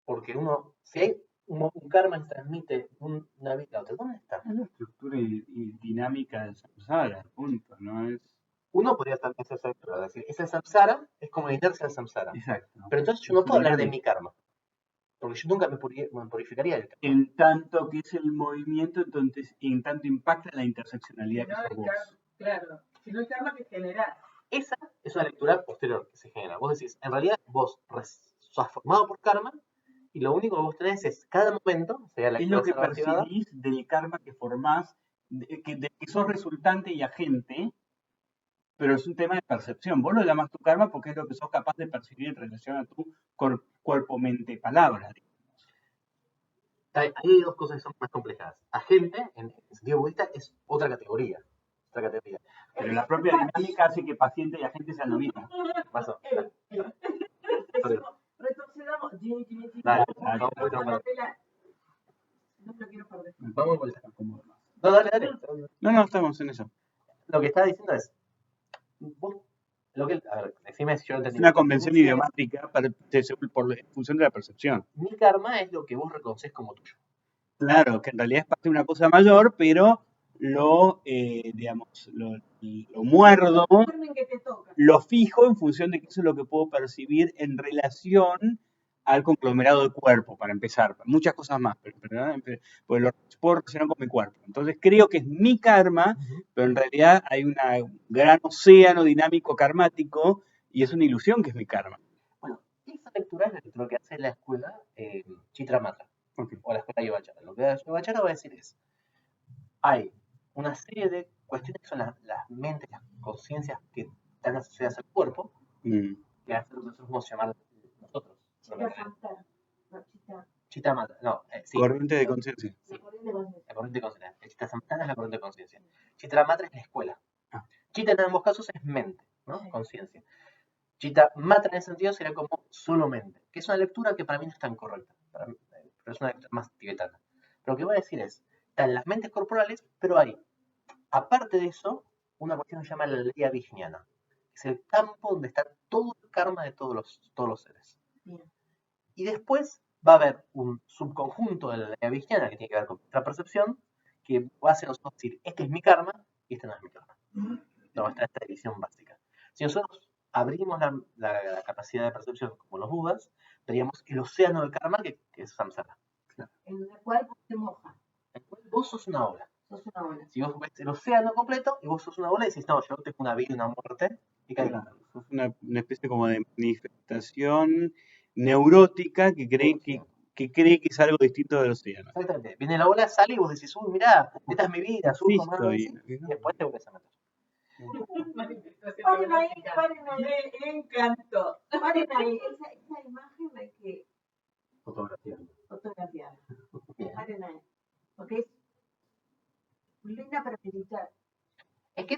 Porque si hay un karma que transmite una vida a otra, ¿dónde está? Es la estructura y dinámica del samsara, punto, ¿no? Es Uno podría también ser es decir, ese samsara es como la inercia del samsara. exacto. Pero entonces yo no puedo hablar de mi karma, porque yo nunca me purificaría del karma. En tanto que es el movimiento, entonces, en tanto impacta la interseccionalidad que sos vos. Claro, si no hay karma que generar. Esa es una lectura posterior que se genera. Vos decís, en realidad vos sos formado por karma y lo único que vos tenés es cada momento, sería la Es lo que lectura observativa, percibís del karma que formás, de que sos resultante y agente, pero es un tema de percepción. Vos lo llamás tu karma porque es lo que sos capaz de percibir en relación a tu cuerpo, mente, palabra. hay dos cosas que son más complejas. Agente, en el sentido budista, es otra categoría. Pero la propia dinámica hace que paciente y agente sean lo mismo. Paso. Retrocedamos. Dale, No lo quiero perder. vamos a vuelta. No, dale. No, estamos en eso. Lo que estaba diciendo es, vos, a ver, decime si yo entendí. Es una convención idiomática en función de la percepción. Mi karma es lo que vos reconoces como tuyo. Claro, que en realidad es parte de una cosa mayor, pero lo muerdo, lo fijo en función de que eso es lo que puedo percibir en relación al conglomerado de cuerpo, para empezar. Muchas cosas más, pero pues lo puedo relacionar con mi cuerpo. Entonces creo que es mi karma, pero en realidad hay un gran océano dinámico karmático y es una ilusión que es mi karma. Bueno, esa lectura es lo que hace la escuela Chitramatra, o la escuela Yogacara. Lo que la Yogacara va a decir es, hay una serie de cuestiones que son las mentes, las conciencias que están asociadas al cuerpo, que hacen lo que nosotros vamos a llamar nosotros. Chittamatra, sí. Corriente de conciencia. Sí. La corriente de conciencia. El Chittasamtana es la corriente de conciencia. Chittamatra es la escuela. Chitta en ambos casos es mente, ¿no? Sí. Conciencia. Chittamatra en ese sentido sería como solo mente, que es una lectura que para mí no es tan correcta, pero es una lectura más tibetana. Pero lo que voy a decir es, están las mentes corporales, pero hay, aparte de eso, una cuestión que se llama la ley vijnana, que es el campo donde está todo el karma de todos los seres. Bien. Y después va a haber un subconjunto de la ley vijnana que tiene que ver con nuestra percepción, que va a hacer nosotros decir, este es mi karma y este no es mi karma. No, esta es esta división básica. Si nosotros abrimos la capacidad de percepción como los Budas, veríamos el océano del karma que es samsara. En el cual se moja. En el cual vos sos una ola. Si vos ves el océano completo y vos sos una ola y decís, no, yo tengo una vida y una muerte, y cae. Sos una especie como de manifestación neurótica que cree que es algo distinto del océano. Exactamente. Viene la ola, sale y vos decís, uy, mirá, esta es mi vida, surco más. Y después te vuelves a meter. Paren ahí. Me encantó. Paren ahí. Esa imagen hay que fotografiar. Paren ahí. Porque es linda para meditar. Es que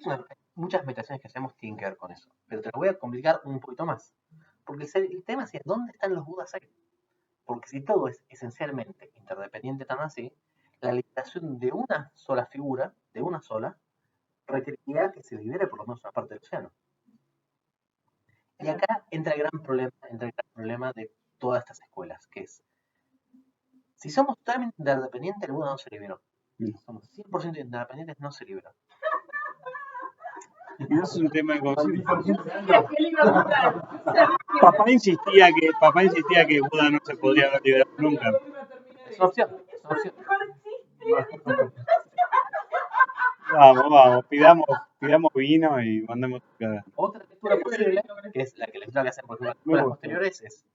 muchas meditaciones que hacemos tienen que ver con eso. Pero te lo voy a complicar un poquito más. Porque el tema es, ¿dónde están los Budas ahí? Porque si todo es esencialmente interdependiente tan así, la liberación de una sola figura, de una sola, requeriría que se libere por lo menos una parte del océano. Y acá entra el gran problema de todas estas escuelas, que es, si somos totalmente interdependientes, el Buda no se liberó. Somos 100% independientes, no se liberó. Eso es un tema de conciencia. Papá insistía que Buda no se podría haber liberado nunca. Es una opción. Vamos, pidamos vino y mandemos cada. Otra lectura posible, que es la lectura que hacen por las escuelas posteriores, es,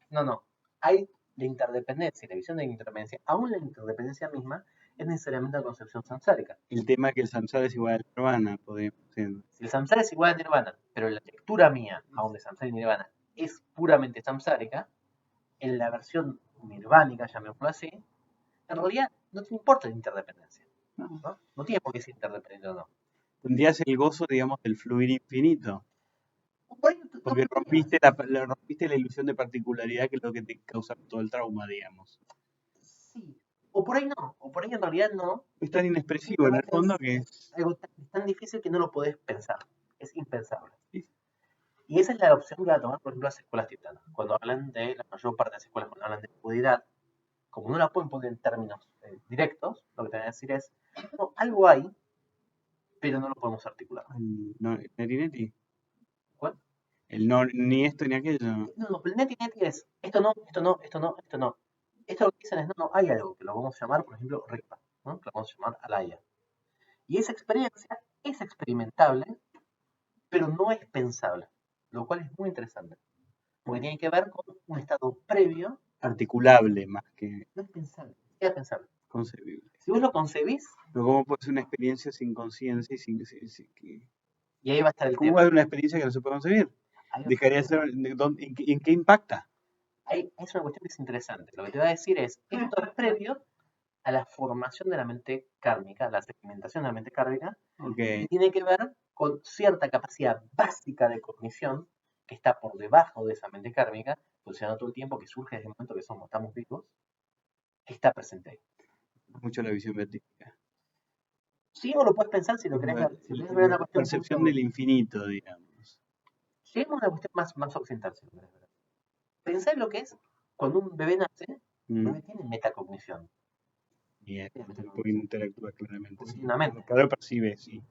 hay la interdependencia, la visión de la interdependencia, aún la interdependencia misma, es necesariamente una concepción samsárica. El tema es que el samsara es igual al nirvana, podemos decir. Si el samsara es igual al nirvana, pero la lectura mía, aún de samsara y nirvana, es puramente samsárica, en la versión nirvánica, llamémoslo así, en realidad no te importa la interdependencia. No tiene por qué ser interdependiente o no. Tendrías el gozo, digamos, del fluir infinito. Porque rompiste la ilusión de particularidad, que es lo que te causa todo el trauma, digamos. Sí, O por ahí no, o por ahí en realidad no. Es tan inexpresivo en el fondo que es... Algo tan difícil que no lo podés pensar. Es impensable. Sí. Y esa es la opción que va a tomar, por ejemplo, las escuelas tibetanas. Cuando hablan de, la mayor parte de las escuelas, cuando hablan de budidad, como no la pueden poner en términos directos, lo que te van a decir es, no, algo hay, pero no lo podemos articular. El neti. ¿Cuál? El no, ni esto ni aquello. No, pero el neti es, esto no, esto no, esto no, esto no. Esto lo que dicen es, no, hay algo, que lo vamos a llamar, por ejemplo, Ripa, ¿no? Que lo vamos a llamar Alaya. Y esa experiencia es experimentable, pero no es pensable, lo cual es muy interesante, porque tiene que ver con un estado previo. Articulable más que No es pensable, es pensable. concebible. Si vos lo concebís, Pero ¿cómo puede ser una experiencia sin conciencia y y ahí va a estar el ¿Cómo tema. va a ser una experiencia que no se puede concebir? Ahí Dejaría de ser... ¿En qué impacta? es una cuestión que es interesante. Lo que te va a decir es, esto es previo a la formación de la mente kármica, a la segmentación de la mente kármica, Ok. y tiene que ver con cierta capacidad básica de cognición que está por debajo de esa mente kármica, funcionando todo el tiempo, que surge desde el momento que estamos vivos, que está presente ahí. Mucho la visión beatífica. Sí, o lo puedes pensar si lo querés ver. Si querés ver una La cuestión percepción punto- del infinito, digamos. Lleguemos a una cuestión más occidental, si lo querés ver. Pensá en lo que es cuando un bebé nace, un bebé tiene metacognición. Bien, Tiene puede metacognición. interactuar claramente. Porque Sí. tiene una mente. Claro, percibe, sí.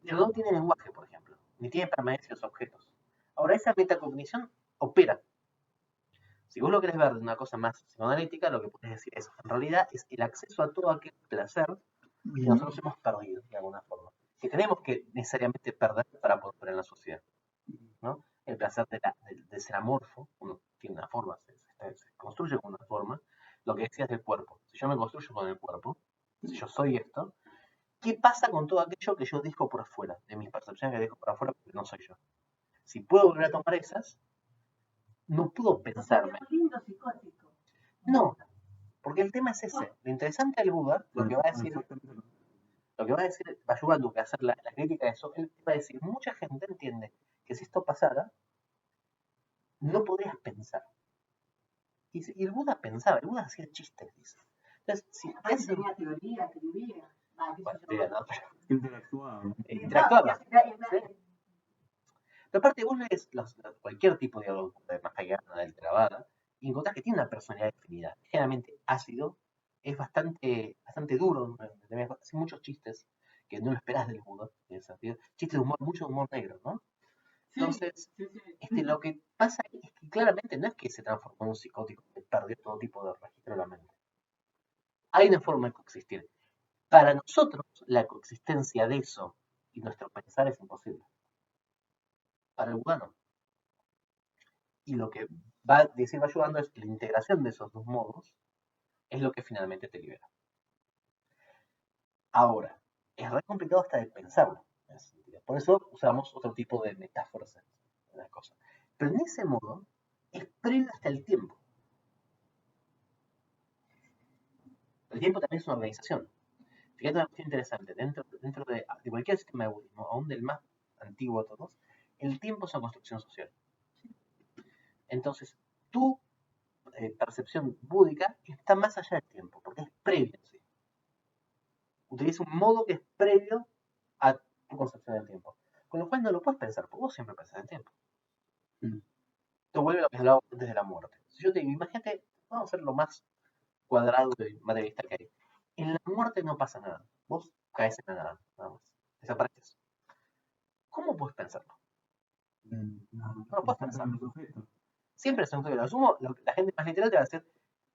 Pero no tiene lenguaje, por ejemplo, ni tiene permanencia de los objetos. Ahora, esa metacognición opera. Si vos lo querés ver de una cosa más psicoanalítica, lo que podés decir es, en realidad, es el acceso a todo aquel placer que nosotros hemos perdido, de alguna forma. Que tenemos que necesariamente perder para poder operar en la sociedad, ¿no? El placer de ser amorfo, uno tiene una forma, se construye con una forma. Lo que decías del cuerpo. Si yo me construyo con el cuerpo, si yo soy esto, ¿qué pasa con todo aquello que yo dejo por afuera? De mis percepciones que dejo por afuera porque no soy yo. Si puedo volver a tomar esas, no puedo pensarme. Es lindo psicótico. No, porque el tema es ese. Lo interesante del Buda, lo que va a decir Vayubandu, que hacer la crítica de eso, él va a decir, mucha gente entiende que si esto pasara, no podrías pensar. Y el Buda pensaba, el Buda hacía chistes, dice. Entonces, si Aparte hacen... tenía teoría, escribía. Bueno, teoría no, pero Interactuado. interactuaba. ¿sí? Pero aparte vos lees cualquier tipo de diálogo de Mahayana, del Theravada, y encontrás que tiene una personalidad definida. Generalmente ácido, es bastante duro, hace muchos chistes que no lo esperás del Buda, en ese sentido. Chistes de humor, mucho humor negro, ¿no? Entonces, lo que pasa es que claramente no es que se transformó en un psicótico que perdió todo tipo de registro de la mente. Hay una forma de coexistir. Para nosotros, la coexistencia de eso y nuestro pensar es imposible. Para el Buda no. Y lo que va a decir va ayudando es que la integración de esos dos modos es lo que finalmente te libera. Ahora, es re complicado hasta de pensarlo. En ese sentido. Por eso usamos otro tipo de metáforas en las cosas. Pero en ese modo es previo hasta el tiempo. El tiempo también es una organización. Fíjate una cuestión interesante. Dentro de cualquier sistema de budismo, aún del más antiguo de todos, el tiempo es una construcción social. Entonces, tu percepción búdica está más allá del tiempo, porque es previo. ¿Sí? Utiliza un modo que es previo a tu concepción del tiempo. Con lo cual no lo puedes pensar, porque vos siempre pensás en el tiempo. Te vuelve a lo que hablaba antes de la muerte. Si yo te digo, imagínate, vamos a hacer lo más cuadrado y materialista que hay. En la muerte no pasa nada. Vos caes en la nada, nada más. Desapareces. ¿Cómo puedes pensarlo? No lo puedes pensar. Siempre es un sujeto. Lo asumo, la gente más literal te va a decir,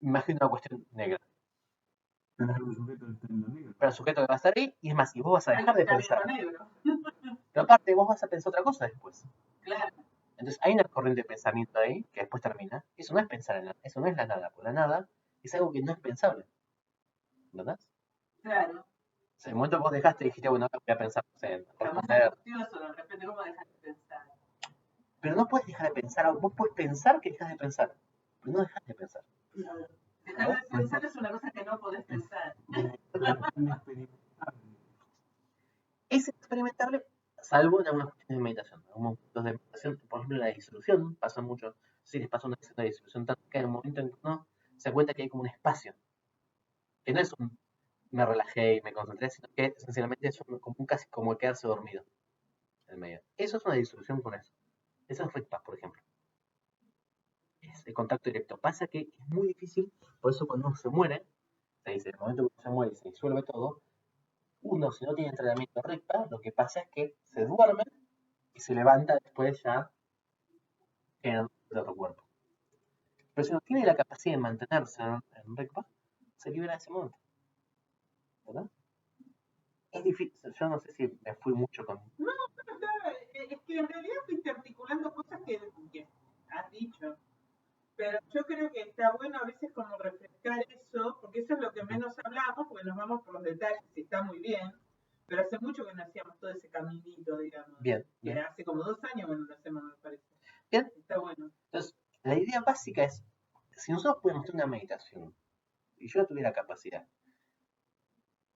imagina una cuestión negra. Pero el sujeto que va a estar ahí, y es más, y vos vas a dejar de pensar. Pero aparte, vos vas a pensar otra cosa después. Claro. Entonces hay una corriente de pensamiento ahí que después termina. Eso no es pensar en nada, eso no es la nada, porque la nada es algo que no es pensable. ¿Verdad? Claro. O sea, en el momento que vos dejaste y dijiste, bueno, ahora voy a pensar en responder. De repente, ¿cómo dejas de pensar? Pero no puedes dejar de pensar, vos puedes pensar que dejas de pensar, pero no dejas de pensar. No. Dejar de pensar es una cosa que no podés pensar. Es experimentable, salvo en algunas cuestiones de meditación. En algunos momentos de meditación, por ejemplo, la disolución, pasa mucho. Si les pasa una disolución tan que en el momento en que uno se cuenta que hay como un espacio que no es un me relajé y me concentré, sino que esencialmente es casi como quedarse dormido en el medio. Eso es una disolución con eso. Eso es RICPAS, por ejemplo. Es el contacto directo. Pasa que es muy difícil, por eso cuando uno se muere, se dice, en el momento que uno se muere y se disuelve todo, uno si no tiene entrenamiento RICPA, lo que pasa es que se duerme y se levanta después ya en otro cuerpo. Pero si no tiene la capacidad de mantenerse en RICPA, se libera en ese momento. ¿Verdad? Es difícil, yo no sé si me fui mucho con... No, es que en realidad fuiste articulando cosas que has dicho. Pero yo creo que está bueno a veces como refrescar eso, porque eso es lo que menos hablamos, porque nos vamos por los detalles y está muy bien, pero hace mucho que no hacíamos todo ese caminito, digamos. Bien, Que bien. hace como 2 años que no lo hacemos, me parece. Bien. Está bueno. Entonces, la idea básica es, si nosotros podemos tener una meditación, y yo tuviera capacidad,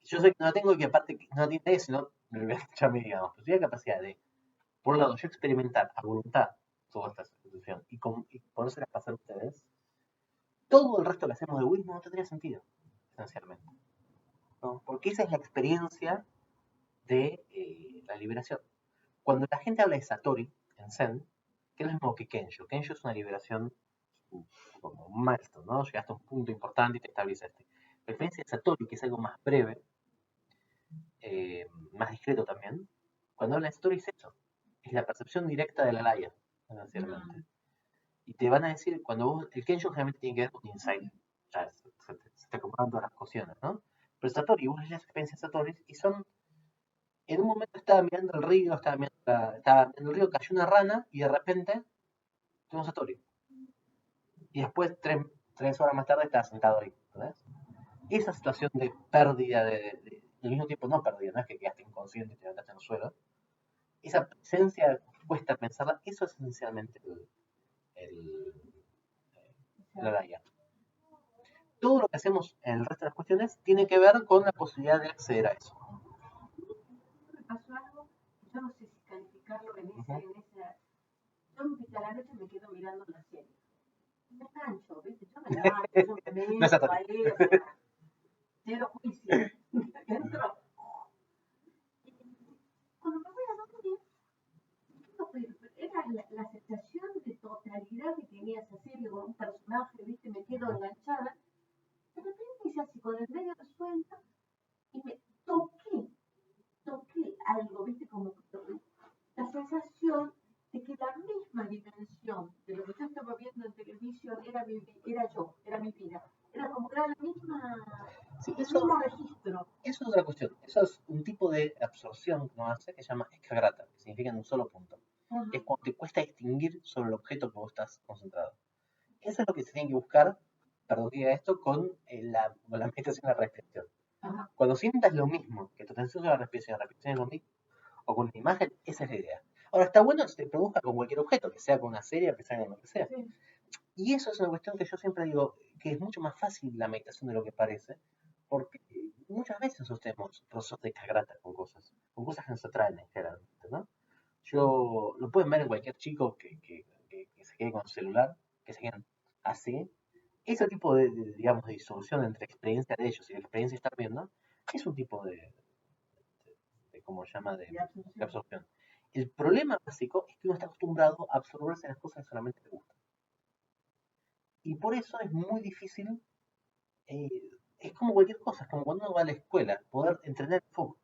yo sé que no la tengo y que aparte no tiene nadie, sino me lo voy a echar a mí, digamos, pero tuviera capacidad de, por un lado, yo experimentar a voluntad toda esta situación y ponérselas a pasar a ustedes, todo el resto que hacemos de budismo no tendría sentido, esencialmente. ¿No? Porque esa es la experiencia de la liberación. Cuando la gente habla de Satori en Zen, que es lo mismo que Kensho. Kensho es una liberación como un milestone, ¿no? Llegaste a un punto importante y te estabilizaste. La diferencia de Satori, que es algo más breve, más discreto también, cuando habla de Satori es eso. Es la percepción directa de la laya, esencialmente. Y te van a decir, cuando vos, el Kensho generalmente tiene que ver con insight. Ya se te acomodan todas las cuestiones, ¿no? Pero Satori, vos lees las experiencias Satori y son en un momento estaba mirando el río, estaba en el río, cayó una rana y de repente tuvimos Satori. Y después, 3 horas más tarde, estaba sentado ahí. ¿Entendés? Esa situación de pérdida, al mismo tiempo no pérdida, no es que quedaste inconsciente y te levantaste en el suelo. Esa presencia cuesta pensarla, eso es esencialmente la Daya. Todo lo que hacemos en el resto de las cuestiones tiene que ver con la posibilidad de acceder a eso. Me pasó algo, yo no sé si calificarlo en esa. Yo a la noche me quedo mirando la serie. Me engancho, ¿viste? Yo me engancho, yo me No es meto Satori. ahí, o sea, cero juicio. Entro. Cuando me voy a dormir, era la sensación de totalidad que tenía esa serie con un personaje, ¿viste? Me quedo enganchada. De repente hice así con el medio resuelto y me toqué algo, ¿viste? Como que la sensación de que la misma dimensión de lo que yo estaba viendo en televisión era yo, era mi vida. Era como que era la misma, Sí, el eso mismo registro. es otra cuestión. Eso es un tipo de absorción que uno hace que se llama ekagrata, que significa en un solo punto. Es cuando te cuesta distinguir sobre el objeto que vos estás concentrado. Eso es lo que se tiene que buscar, perdón que diga esto, con la meditación de la respiración. Ajá. Cuando sientas lo mismo, que tu atención sobre la respiración es lo mismo, o con una imagen, esa es la idea. Ahora, está bueno que se produzca con cualquier objeto, que sea con una serie, que sea con lo que sea. Sí. Y eso es una cuestión que yo siempre digo, que es mucho más fácil la meditación de lo que parece, porque muchas veces nosotros tenemos procesos de ekagrata con cosas que nos atraen generalmente, ¿no? Lo pueden ver en cualquier chico que se quede con el celular, que se queden así. Ese tipo digamos, de disolución entre experiencia de ellos y la experiencia que están viendo, es un tipo ¿cómo se llama?, de absorción. El problema básico es que uno está acostumbrado a absorberse las cosas que solamente le gustan. Y por eso es muy difícil, es como cualquier cosa, es como cuando uno va a la escuela, poder entrenar el foco.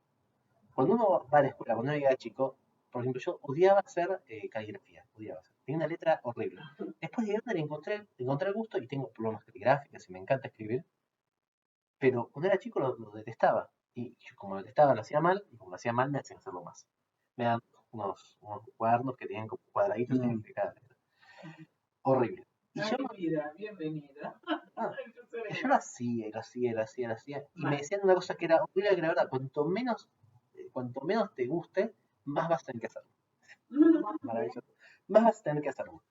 Cuando uno va a la escuela, cuando uno era chico, por ejemplo, yo odiaba hacer caligrafía, odiaba hacer. Tenía una letra horrible. Después de grande le encontré el gusto y tengo problemas caligráficos y me encanta escribir, pero cuando era chico lo detestaba. Y yo, como lo detestaba, lo hacía mal, y como lo hacía mal, me hacían hacerlo más. Me dan unos cuadernos que tenían como cuadraditos y tenían que cada letra. Horrible. Y yo, Vida, bienvenida. yo lo hacía. Y me decían una cosa que era horrible, que la verdad, cuanto menos te guste, más vas a tener que hacerlo. Maravilloso. Más vas a tener que hacerlo.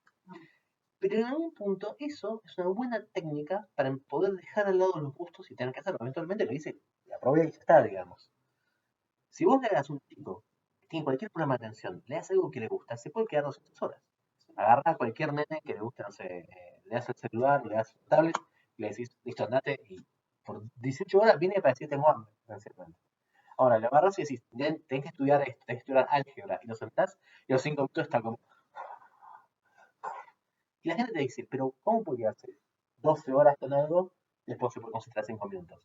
Pero en algún punto eso es una buena técnica para poder dejar al lado los gustos y tener que hacerlo. Eventualmente lo hice, la probé y ya está, digamos. Si vos le das a un chico que tiene cualquier problema de atención, le das algo que le gusta, se puede quedar 200 horas. Agarra a cualquier nene que le guste, no sé, le das el celular, le das el tablet, y le decís, listo, andate y por 18 horas viene para decir tengo hambre, esencialmente. Ahora, lo agarras y decís, tenés que estudiar esto, tenés que estudiar álgebra, y lo sentás, y a los 5 minutos está como... Y la gente te dice, pero ¿cómo podría hacer 12 horas con algo y después se puede concentrar 5 minutos?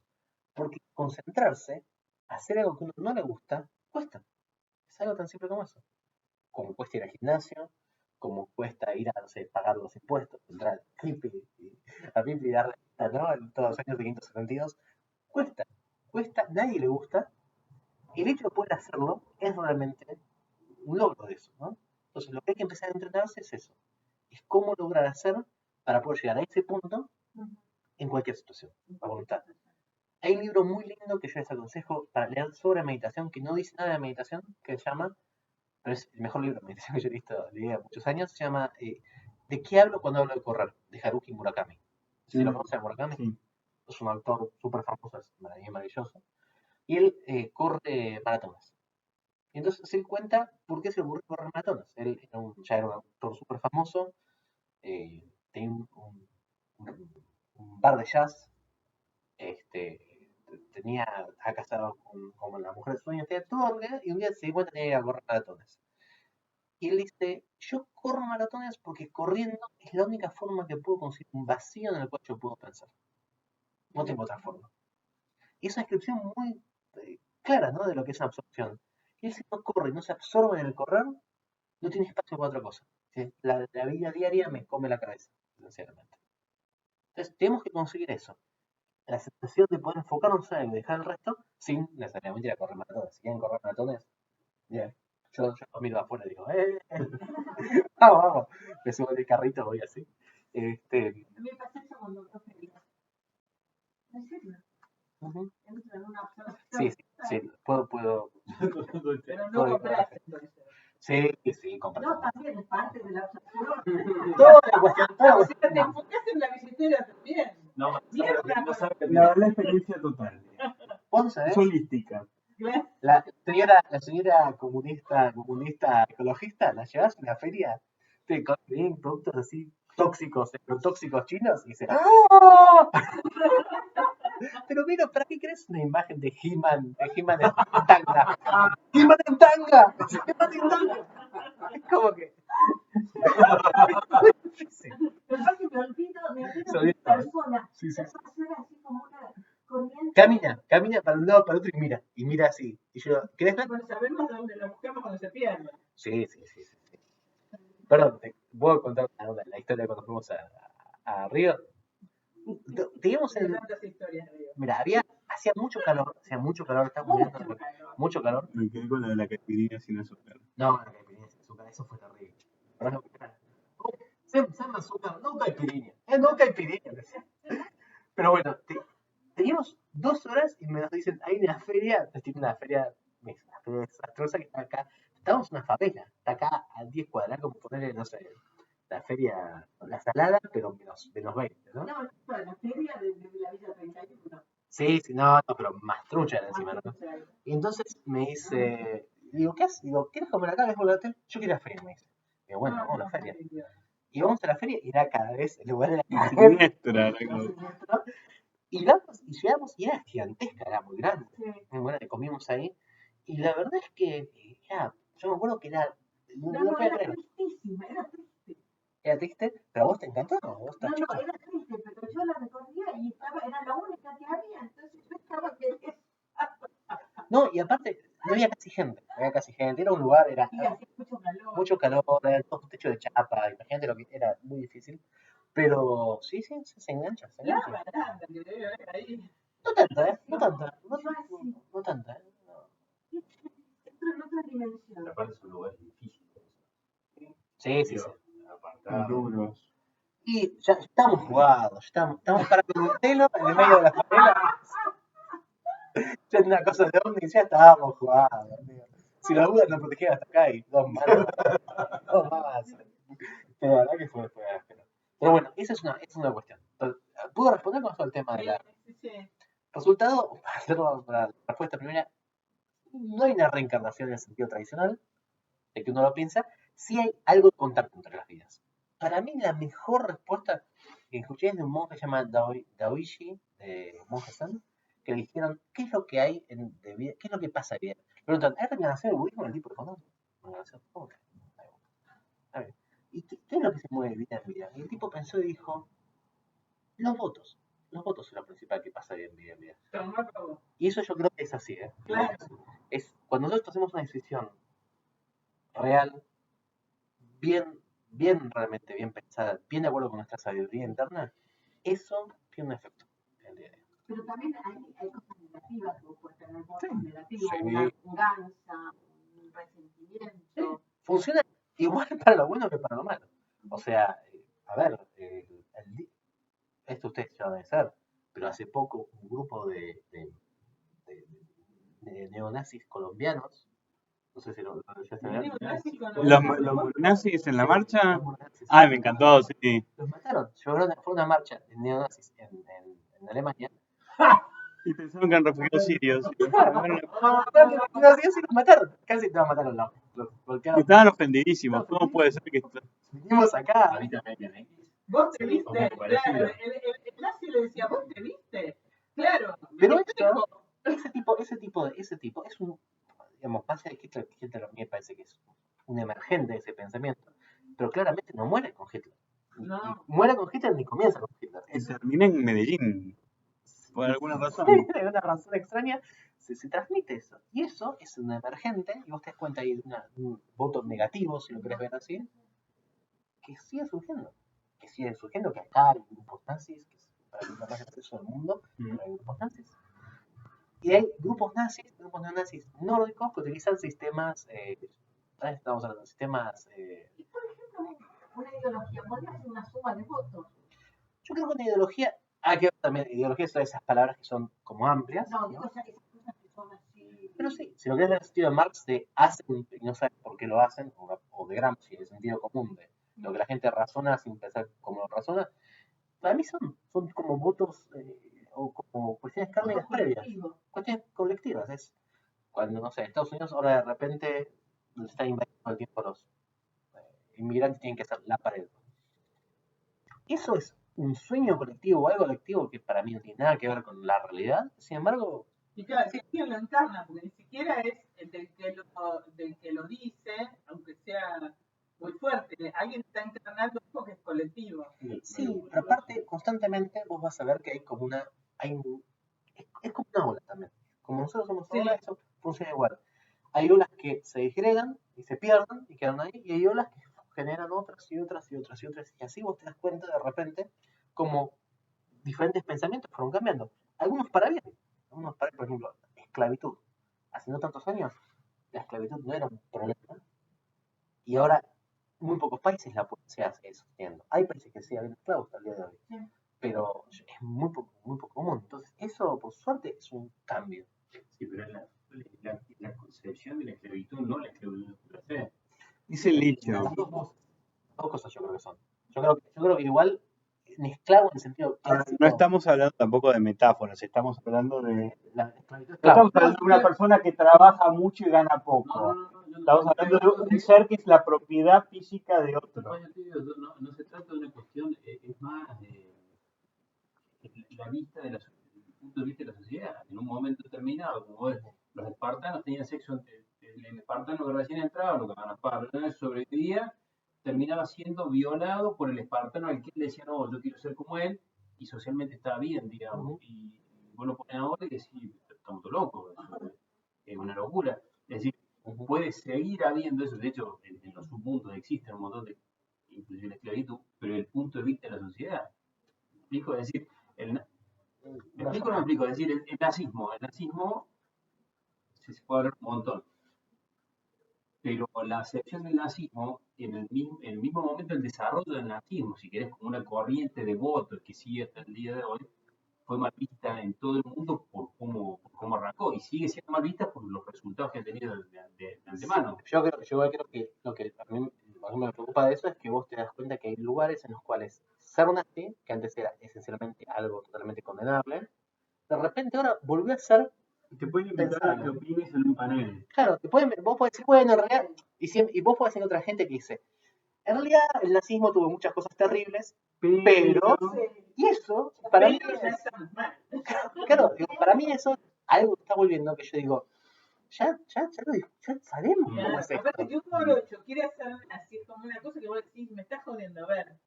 Porque concentrarse, hacer algo que a uno no le gusta, cuesta. Es algo tan simple como eso. Como cuesta ir al gimnasio, como cuesta ir a, no sé, pagar los impuestos, entrar al PIB y darle, ¿no? En todos los años de 572. Cuesta, cuesta, nadie le gusta. El hecho de poder hacerlo es realmente un logro de eso, ¿no? Entonces, lo que hay que empezar a entrenarse es eso. Es cómo lograr hacer para poder llegar a ese punto en cualquier situación, a voluntad. Hay un libro muy lindo que yo les aconsejo para leer sobre meditación, que no dice nada de meditación, que se llama, pero es el mejor libro de meditación que yo he visto, leí hace muchos años, se llama ¿De qué hablo cuando hablo de correr? De Haruki Murakami. Si lo conocen a Murakami, Sí. es un autor súper famoso, es maravilloso. Y él corre maratones. Y entonces él cuenta por qué se le ocurrió correr maratones. Él ya era un autor súper famoso, tenía un bar de jazz, estaba casado con la mujer de sus sueños, tenía todo, y un día se dio cuenta que tenía que ir a correr maratones. Y él dice, yo corro maratones porque corriendo es la única forma que puedo conseguir un vacío en el cual yo puedo pensar. No tengo otra forma. Y es una descripción muy clara, ¿no? De lo que es una absorción. Y él si no corre y no se absorbe en el correr, no tiene espacio para otra cosa. ¿Sí? La vida diaria me come la cabeza, sinceramente. Entonces, tenemos que conseguir eso. La sensación de poder enfocarnos en algo y dejar el resto sin necesariamente ir a correr maratones. Si quieren correr maratones, bien. Yo los miro afuera y digo, vamos, vamos. Me subo en el carrito, voy así. A mí me pasa eso cuando yo quería. ¿En serio? Ujú. Entro en una Sí, absorción. sí, puedo. Pero no puedo compraste entonces. Sí, compra No, todo. también es parte de la absorción. Toda la cuestión, toda la O sea, cuestión. te enfocaste en la billetera también. No, Mierda, no sabe la experiencia total. ¿Vos sabés? Es holística. La señora comunista ecologista, la llevas a una feria de productos así tóxicos, tóxicos chinos y dice, ¡ah! Pero mira, ¿para qué crees una imagen de He-Man en tanga? ¡He-Man en tanga! ¡He-Man en tanga! Es como que... Sí, Aparte me olvido Solito, de persona. sí. Eso va a ser así como una corriente. Camina para un lado, para otro y mira así. Y yo, ¿querés ver? Bueno, sabemos dónde lo buscamos cuando se pierde. Sí. Perdón, te puedo contar la historia de cuando fuimos a Río. Teníamos Tiene tantas historias, Río. Mira, hacía mucho calor, estaba muriendo de mucho calor. Me quedé con la de la caipirinha sin azúcar. No, la caipirinha sin azúcar, eso fue terrible. Sin azúcar, no caipirinha, no caipirinha. Pero bueno, teníamos 2 horas y me dicen, hay una feria, desastrosa que está acá. Estábamos en una favela, está acá a 10 cuadras, como ponerle, no sé, la feria, la salada, pero menos 20, ¿no? No, la feria de la Villa 31. Sí, no, pero más trucha era encima, ¿no? Y entonces me dice, digo, ¿qué haces? Digo, ¿quieres comer acá? ¿Ves por el hotel? Yo quiero ir a la feria, me dice. Digo, bueno, vamos a la feria. Y vamos a la feria y era cada vez, el lugar era cada vez Siniestra, la cosa. siniestro. Y llegamos y era gigantesca, era muy grande. Muy buena, que comimos ahí. Y la verdad es que, yo me acuerdo que era, no podía era creer. tristísima, era triste. Era triste, pero a vos te encantó, ¿no? Vos estás No, chico. era triste, pero yo la recorría y era la única que había, entonces yo estaba que... No, y aparte, no había casi gente, era un lugar, era Y hacía mucho calor, era todo un techo de chapa, imagínate lo que era muy difícil. Pero sí, se engancha. La baranda que debe haber ahí. No tanta, ¿eh? No tanta. Yo así, No tanta, ¿eh? No. entro en otra dimensión. Aparte es un lugar difícil. Sí. Apartado. Duros. Y ya estamos jugados, estamos para con un telo en el medio de la favela. Ya es una cosa de ovni, ya estábamos jugados, amigo. Si los dudas nos protegían hasta acá y 2 más. Pero la verdad que fue áspero. Pero bueno, esa es una cuestión. ¿Puedo responder con eso al tema de la Sí. resultado? Para la respuesta primera, no hay una reencarnación en el sentido tradicional, de que uno lo piensa, sí hay algo de contacto entre las vidas. Para mí la mejor respuesta, que escuché es de un monje que se llama Daoichi, de monje Zen, que le dijeron, ¿qué es lo que hay de vida? ¿Qué es lo que pasa bien? Le preguntan, ¿hay reencarnación en el budismo? El tipo respondió, reencarnación, ¿cómo que? A ver, ¿y qué es lo que se mueve de vida en vida? Y el tipo pensó y dijo, los votos. Los votos son lo principal que pasa de vida en vida. Y eso yo creo que es así, ¿eh? Claro. Es cuando nosotros hacemos una decisión real, bien realmente bien pensada, bien de acuerdo con nuestra sabiduría interna, eso tiene un efecto en el día a día. Pero también hay cosas negativas que vos puedes tener, votos Sí, negativos, sí. una venganza, un resentimiento. Funciona igual para lo bueno que para lo malo. O sea, a ver, esto ustedes ya deben saber, pero hace poco un grupo de neonazis colombianos, no sé si lo ya se ver, Neonazis con Los nazis en la marcha. los neonazis. Ay, me encantó, sí. Los mataron. Fue una marcha de neonazis en Alemania. Y pensaron que eran refugiados sirios. Los mataron. Casi te van a matar al lado. Los golpearon. Estaban ofendidísimos. ¿Cómo puede ser que Vinimos acá. A mí también me ven. Vos te Sí, viste, como parecido. claro. El nazi le decía, vos te viste. Claro. Pero espejo. ese tipo es un, digamos, pasa de Hitler a mí me parece que es un emergente de ese pensamiento, pero claramente no muere con Hitler. No. Y muere con Hitler ni comienza con Hitler. Y terminé en Medellín? Por alguna razón. De una razón extraña se transmite eso. Y eso es un emergente, y vos te das cuenta ahí de un voto negativo, si lo querés ver así, que sigue surgiendo. Que acá hay grupos nazis, que es para mí lo más gracioso del mundo, pero hay grupos nazis. Y hay grupos neonazis nórdicos que utilizan sistemas, estamos hablando de sistemas, Y por ejemplo, una ideología, podría ser una suma de votos. yo creo que una ideología, hay que ver también, ideología son esas palabras que son como amplias, No, ¿no? digo esas cosas que son así. Pero sí, si lo querés ver en el sentido de Marx, de hacen y no sabes por qué lo hacen, o de Gramsci, en el sentido común, de lo que la gente razona sin pensar cómo lo razona, para mí son como votos o como cuestiones kármicas previas, cuestiones colectivas. Es cuando, no sé, Estados Unidos ahora de repente nos está invadiendo todo el tiempo los inmigrantes, tienen que ser la pared. Eso es un sueño colectivo o algo colectivo que para mí no tiene nada que ver con la realidad. Sin embargo, Y claro, si alguien lo encarna, porque ni siquiera es el del que lo dice, aunque sea muy fuerte. Alguien está encarnando algo que es colectivo. sí, pero aparte, constantemente vos vas a ver que hay como es como una ola también. Como nosotros somos Sí. ola, eso funciona igual. Hay olas que se disgregan y se pierden y quedan ahí, y hay olas que generan otras y otras y otras y otras, y así vos te das cuenta de repente como diferentes pensamientos fueron cambiando. Algunos para bien, por ejemplo, esclavitud. Hace no tantos años, la esclavitud no era un problema, y ahora muy pocos países la se hace sosteniendo. Hay países que siguen habiendo esclavos hasta el día de hoy, Sí. pero es muy poco común. Entonces, eso, por suerte, es un cambio. Sí, pero la concepción de la esclavitud no la esclavitud per se. Dice el dicho. Las dos cosas yo creo que son. Yo creo que igual, ni esclavo en el sentido clásico. No estamos hablando tampoco de metáforas, estamos hablando de. La esclavitud No esclavo. estamos hablando de una persona que trabaja mucho y gana poco. Estamos hablando de un ser que es la propiedad física de otro. No se trata de una cuestión, es más la vista de el punto de vista de la sociedad. En un momento determinado, como es, los espartanos tenían sexo, el espartano que recién entraba, lo que van a espartanos sobrevivía, terminaba siendo violado por el espartano al que le decía, no, yo quiero ser como él, y socialmente estaba bien, digamos. Y vos lo pones ahora y decís, estamos todos locos, es una locura. Es decir, puede seguir habiendo eso. De hecho, en los submundos existen un montón de, inclusive la esclavitud, pero el punto de vista de la sociedad. ¿Me explico? Es decir, ¿me explico o no me explico? Es decir, el nazismo se puede hablar un montón, pero la acepción del nazismo, en el mismo momento del desarrollo del nazismo, si querés, como una corriente de votos que sigue hasta el día de hoy, fue mal vista en todo el mundo por cómo arrancó y sigue siendo mal vista por los resultados que ha tenido de antemano. Yo creo que lo que a mí me preocupa de eso es que vos te das cuenta que hay lugares en los cuales ser nazi, que antes era esencialmente algo totalmente condenable, de repente ahora volvió a ser. Te pueden invitar a que opines en un panel. Claro, vos podés decir, bueno, en realidad, y vos podés decir otra gente que dice, En realidad, el nazismo tuvo muchas cosas terribles, pero, Pero, y eso, para mí, Pero ya estamos mal. claro, digo, para mí eso es algo que está volviendo, que yo digo, ya sabemos cómo es esto. Aparte que un morocho quiere hacer así, es como una cosa que vos decís, me estás jodiendo, a ver.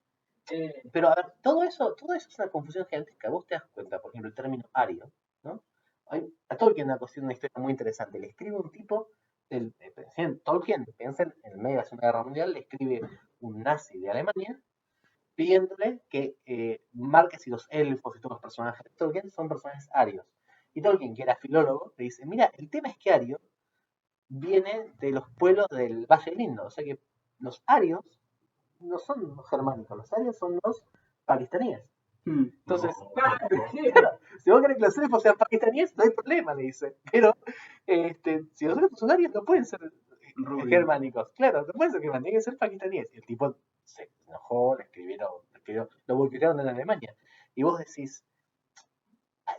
Pero a ver, todo eso es una confusión gigantesca. Vos te das cuenta, por ejemplo, el término ario, ¿no? A Tolkien una historia muy interesante. Le escribe un tipo, Tolkien, piensa en el medio de la Segunda Guerra Mundial, le escribe un nazi de Alemania pidiéndole que marque si los elfos y todos los personajes de Tolkien son personajes arios. Y Tolkien, que era filólogo, le dice, mira, el tema es que ario viene de los pueblos del Valle del Indo. O sea que los arios no son los germánicos, los arios son los pakistaníes. Entonces, claro, si vos querés que los elfos sean pakistaníes, no hay problema, le dice. Pero si los elfos son arios, no pueden ser germánicos. Claro, no pueden ser germánicos, tienen que ser pakistaníes. Y el tipo se enojó, le escribieron, lo boicotearon en Alemania. Y vos decís,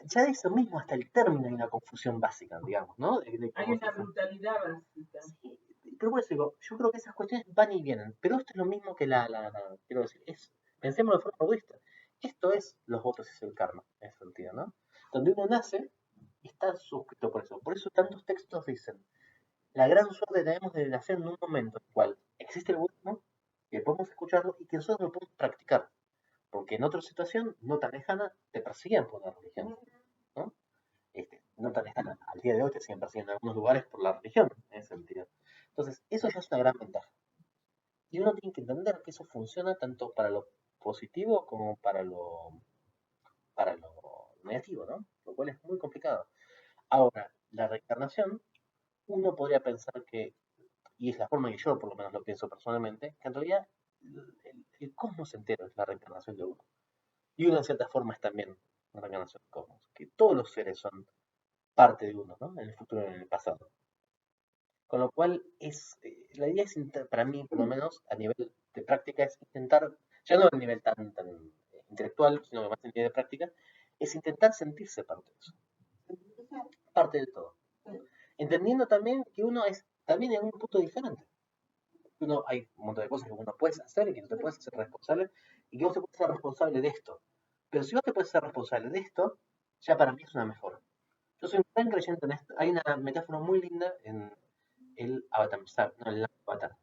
ya de eso mismo, hasta el término hay una confusión básica, digamos, ¿no? Hay una brutalidad básica. Sí, pero por eso digo, yo creo que esas cuestiones van y vienen, pero esto es lo mismo que quiero decir, pensemos de forma budista, esto es los votos es el karma, en ese sentido, ¿no? Donde uno nace, está suscrito por eso tantos textos dicen, la gran suerte que tenemos de nacer en un momento en el cual existe el budismo, que podemos escucharlo y que nosotros lo podemos practicar, porque en otra situación no tan lejana te persiguen por la religión, ¿no? No tan lejana, al día de hoy te siguen persiguiendo en algunos lugares por la religión, en ese sentido. Entonces, eso ya es una gran ventaja. Y uno tiene que entender que eso funciona tanto para lo positivo como para lo negativo, ¿no? Lo cual es muy complicado. Ahora, la reencarnación, uno podría pensar que, y es la forma que yo por lo menos lo pienso personalmente, que en realidad el cosmos entero es la reencarnación de uno. Y uno en cierta forma es también una reencarnación del cosmos, que todos los seres son parte de uno, ¿no? En el futuro y en el pasado. Con lo cual, la idea es, para mí, por lo menos, a nivel de práctica, es intentar, ya no a nivel tan intelectual, sino que más a nivel de práctica, es intentar sentirse parte de eso, parte de todo. Entendiendo también que uno es también en un punto diferente. Hay un montón de cosas que uno puede hacer y que no te puedes hacer responsable, y que vos te puedes ser responsable de esto. Pero si vos te puedes ser responsable de esto, ya para mí es una mejora. Yo soy un gran creyente en esto. Hay una metáfora muy linda en el Avatar, no, el Avatar,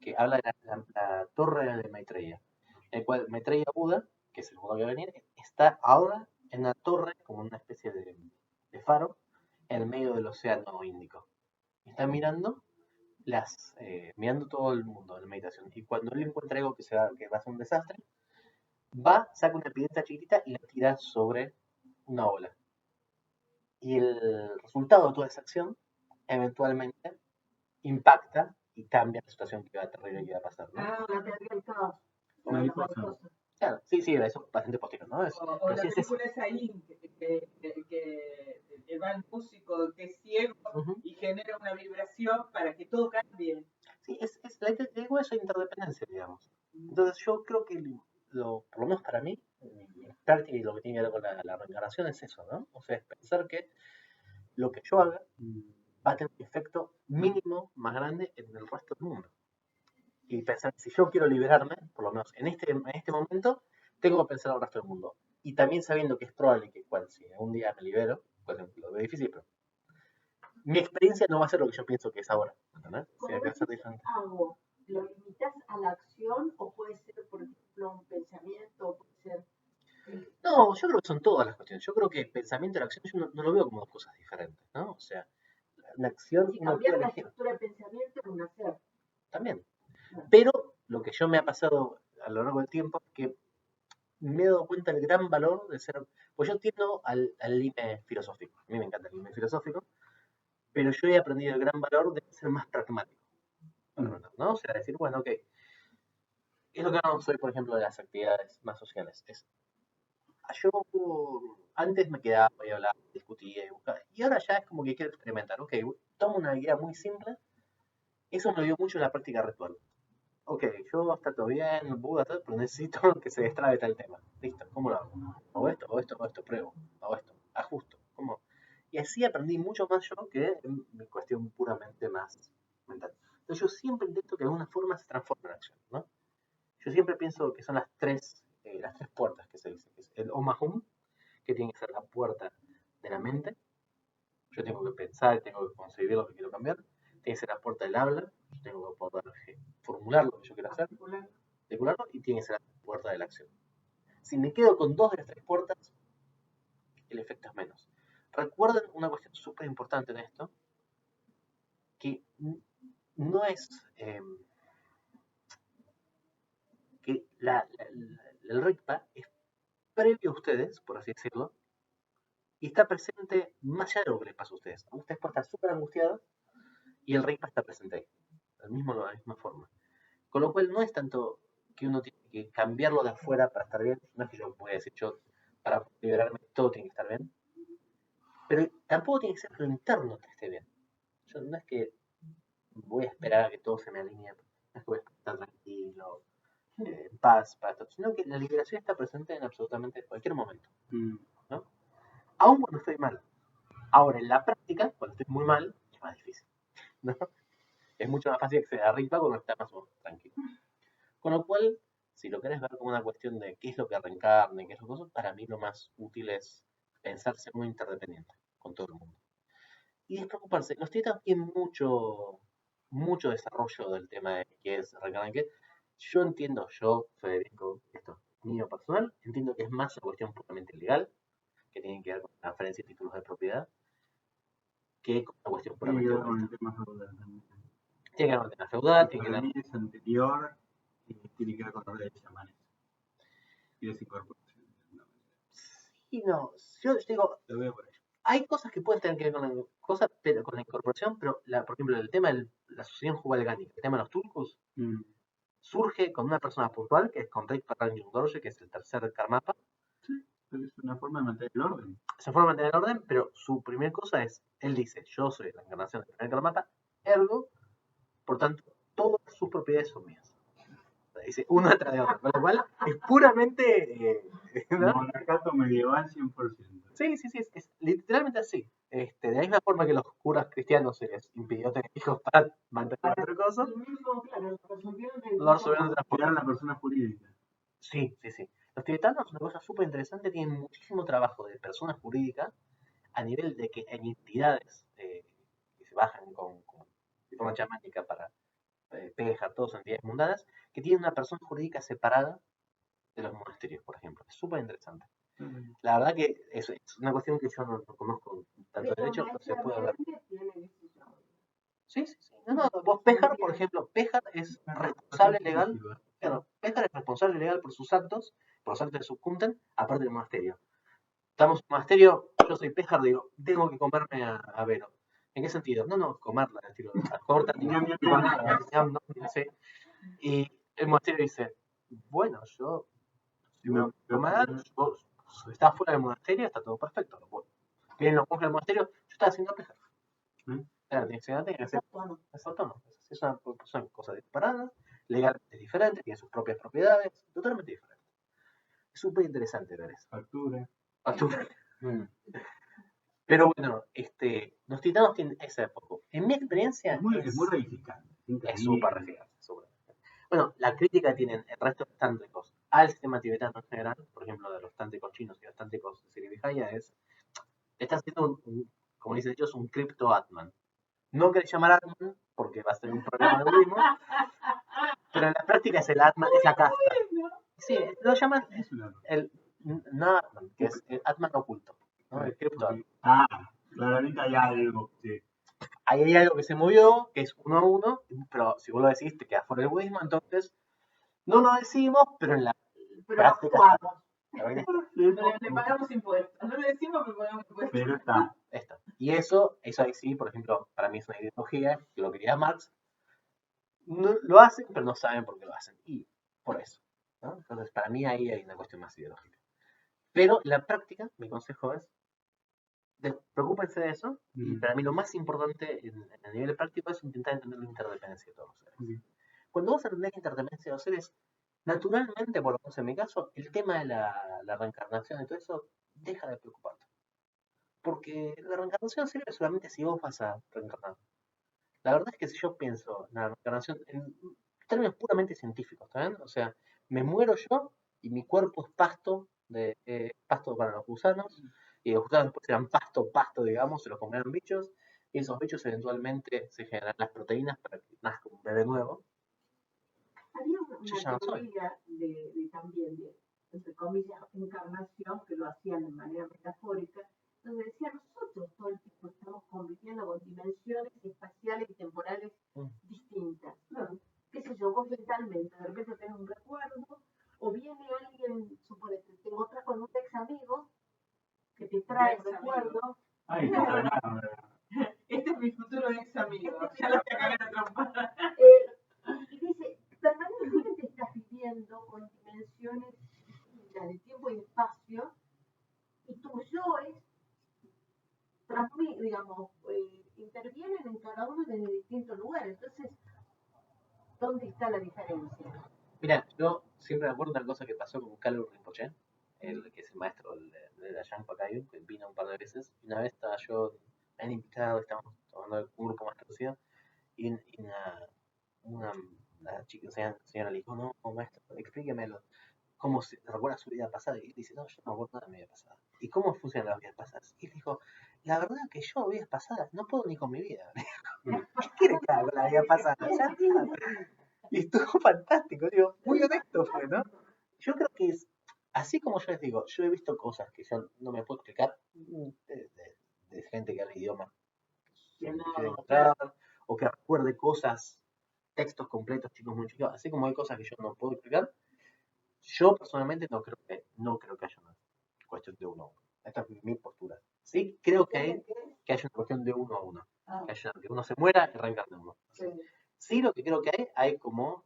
que habla de la torre de Maitreya, en el cual Maitreya Buda, que es el Buda que va a venir, está ahora en la torre como una especie de faro en el medio del océano Índico. Está mirando todo el mundo en meditación. Y cuando él encuentra algo que va a ser un desastre, saca una piedrita chiquitita y la tira sobre una ola. Y el resultado de toda esa acción eventualmente impacta y cambia la situación que va a terrible que va a pasar, ¿no? La teoría del caos. Mariposa. Claro, sí, eso es bastante posterior, ¿no? O pero la sí es eso. película esa Link, que va el músico que es ciego y genera una vibración para que todo cambie. Sí, digo eso es interdependencia, digamos. Entonces yo creo que por lo menos para mí, en práctica y lo que tiene que ver con la reencarnación es eso, ¿no? O sea, es pensar que lo que yo haga va a tener un efecto mínimo más grande en el resto del mundo. Y pensar que si yo quiero liberarme, por lo menos en este momento, tengo que pensar al resto del mundo. Y también sabiendo que es probable que si algún día me libero, pues lo veo difícil, pero mi experiencia no va a ser lo que yo pienso que es ahora. ¿Entendés? Como hago, ¿lo limitas a la acción o puede ser, por ejemplo, un pensamiento? Puede ser. No, yo creo que son todas las cuestiones. Yo creo que pensamiento y la acción yo no lo veo como dos cosas diferentes, ¿no? O sea, la acción Si uno cambiar puede la elegir estructura de pensamiento en un hacer. también. Pero lo que yo me ha pasado a lo largo del tiempo es que me he dado cuenta del gran valor de ser. Pues yo tiendo al límite filosófico. A mí me encanta el límite filosófico, pero yo he aprendido el gran valor de ser más pragmático. ¿No? O sea, decir, bueno, ok. Es lo que hablamos hoy, por ejemplo, de las actividades más sociales. Yo antes me quedaba y hablaba, discutía y buscaba. Y ahora ya es como que quiero experimentar. Ok, tomo una idea muy simple. Eso me dio mucho en la práctica ritual. Ok, yo está todo bien, Buda, todo, pero necesito que se destrabe tal tema. Listo, ¿cómo lo hago? Hago esto, pruebo, hago esto, ajusto. ¿Cómo? Y así aprendí mucho más yo que en mi cuestión puramente más mental. Entonces yo siempre intento que de alguna forma se transforme en acción, ¿no? siempre pienso que son las tres puertas que se dice, que es el Omahum, que tiene que ser la puerta de la mente. Yo tengo que pensar, tengo que concebir lo que quiero cambiar. Tiene que ser la puerta del habla, yo tengo que poder formular lo que yo quiero hacer, articularlo, y tiene que ser la puerta de la acción. Si me quedo con dos de las tres puertas, el efecto es menos. Recuerden una cuestión súper importante en esto, que no es que el RICPA es previo a ustedes, por así decirlo, y está presente más allá de lo que les pasa a ustedes. Ustedes pueden estar súper angustiados y el RICPA está presente ahí, de la misma forma. Con lo cual no es tanto que uno tiene que cambiarlo de afuera para estar bien, no es que yo voy a decir yo, para liberarme todo tiene que estar bien, pero tampoco tiene que ser que lo interno que esté bien. Yo no es que voy a esperar a que todo se me alinee, no es que voy a estar tranquilo, en paz, para todo, sino que la liberación está presente en absolutamente cualquier momento, ¿no? Aún cuando estoy mal. Ahora, en la práctica, cuando estoy muy mal, es más difícil, ¿no? Es mucho más fácil acceder a RICPA cuando está más o menos tranquilo. Con lo cual, si lo querés ver como una cuestión de qué es lo que reencarna, qué es lo que cosa, para mí lo más útil es pensarse muy interdependiente con todo el mundo. Y despreocuparse. Los tibetanos tienen mucho desarrollo del tema de qué es reencarnar, qué. Yo entiendo, Federico, esto es mío personal, entiendo que es más una cuestión puramente legal, que tiene que ver con la transferencia de títulos de propiedad, que con una cuestión Tiene que puramente ver con el humanista. tema feudal también. Tiene que ver con el tema feudal, Que tiene que para ver. mí es anterior y tiene que ver con los de chamanes y desincorporación. No, Y no, yo digo, lo veo por ahí. hay cosas que pueden tener que ver con con la incorporación, pero por ejemplo, el tema de la asociación jubalgánica, el tema de los turcos, surge con una persona puntual, que es con Rick Ranjung Dorje, que es el tercer Karmapa. Sí, pero es una forma de mantener el orden. Se forma a mantener el orden, pero su primer cosa es, él dice, yo soy la encarnación del primer Karmapa, ergo, por tanto, todas sus propiedades son mías. Dice uno detrás de otro, con lo cual es puramente... ¿no? Monacato medieval 100%. Sí, es literalmente así. De la misma forma que los curas cristianos se les impidió tener hijos para mantener otra cosa, Lo mismo, claro, lo resolvieron de lo resolvieron de otra Crear forma. la persona jurídica. Sí. Los tibetanos, una cosa súper interesante, tienen muchísimo trabajo de persona jurídica a nivel de que hay entidades que se bajan de forma chamánica para pejar todas entidades mundanas, que tienen una persona jurídica separada de los monasterios, por ejemplo. Es súper interesante. La verdad que es una cuestión que yo no conozco tanto derecho, pero se puede ver. Sí. No, vos Péjar, por ejemplo, Péjar es responsable legal, claro, Péjar es responsable legal por sus actos que subjunten, aparte del monasterio. Estamos en un monasterio, yo soy Péjar, digo, tengo que comerme a Vero. ¿En qué sentido? No, comerla, estilo, la corta, no sé. Y el monasterio dice, bueno, yo, si vos estás fuera del monasterio, está todo perfecto. Vienen los monjes del monasterio, yo estaba haciendo Péjar. Claro, tiene que ser es autónomo. Son cosas separadas, legalmente diferentes, tiene sus propias propiedades, totalmente diferentes. Es súper interesante ver eso. Factura. Pero bueno, los titanos tienen esa época. En mi experiencia Es muy reificante. es súper refinado. Bueno, la crítica que tienen el resto de los tántricos al sistema tibetano en general, por ejemplo, de los tántricos chinos y los tántricos de Sri Vijaya, es está haciendo como dicen ellos, un cripto-atman. No querés llamar Atman porque va a ser un problema de budismo, pero en la práctica es el Atman, es la casta. Sí, lo llaman el no Atman, que es el Atman oculto, ¿no? El cripto Atman. Claramente hay algo. Sí. Ahí hay algo que se movió, que es 1 a 1, pero si vos lo decís, te quedas fuera del budismo, entonces no lo decimos, pero en la práctica está. Le pagamos impuestos. No le decimos, pero pagamos impuestos. Pero está. Y eso ahí sí, por ejemplo, para mí es una ideología, que lo quería Marx. No, lo hacen, pero no saben por qué lo hacen. Y por eso. ¿no? Entonces, para mí ahí hay una cuestión más ideológica. Pero en la práctica, mi consejo es, preocúpense de eso. Y para mí lo más importante a nivel práctico es intentar entender la interdependencia de todos los seres. Cuando vos entendés la interdependencia de los seres, naturalmente, por lo menos en mi caso, el tema de la reencarnación y todo eso deja de preocuparte. Porque la reencarnación sirve solamente si vos vas a reencarnar. La verdad es que si yo pienso en la reencarnación en términos puramente científicos, ¿está bien? O sea, me muero yo y mi cuerpo es pasto, pasto para los gusanos, y los gusanos después eran pasto, digamos, se los comían bichos, y esos bichos eventualmente se generan las proteínas para que nazca un bebé nuevo. Había Yo una ya no soy. teoría también de, entre comillas, encarnación, que lo hacían de manera metafórica, donde decía, nosotros todo el tiempo estamos conviviendo con dimensiones espaciales y temporales distintas. ¿No? Qué sé yo, vos mentalmente, de repente tenés un recuerdo, o viene alguien, suponete, te encontrás con un ex amigo que te trae Ex amigo. recuerdos. Ay, qué palabra. Este es mi futuro ex amigo. Ya lo voy a cagar a trompada. Y dice, permanentemente estás viviendo con dimensiones distintas de tiempo y espacio, y tus yoes, digamos, intervienen en cada uno desde distintos lugares. Entonces, ¿dónde está la diferencia? Mira, yo siempre me acuerdo de una cosa que pasó con Kalu Rinpoche, que es el maestro de la Yang Pakayu, que vino un par de veces. Y una vez estaba yo, me han invitado, estábamos tomando un grupo más reducido, y una, una chica, señora le dijo, no, maestro, explíquemelo, cómo se recuerda su vida pasada. Y él dice, no, yo no me acuerdo nada de mi vida pasada. ¿Y cómo funcionan las vidas pasadas? Y él dijo, la verdad que yo, vidas pasadas, no puedo ni con mi vida. ¿Qué quiere que haga con la vida pasada? Ya está. Y estuvo fantástico, digo, muy honesto fue, ¿no? Yo creo que es, así como yo les digo, yo he visto cosas que yo no me puedo explicar de gente que habla idiomas que es difícil de encontrar, o que recuerde cosas, textos completos, chicos muy chicos, así como hay cosas que yo no puedo explicar, yo personalmente no creo que haya una cuestión de uno a uno. Esta es mi postura. Sí, creo que haya una cuestión de uno a uno. Que uno se muera y reencarne uno. Sí, lo que creo que hay como,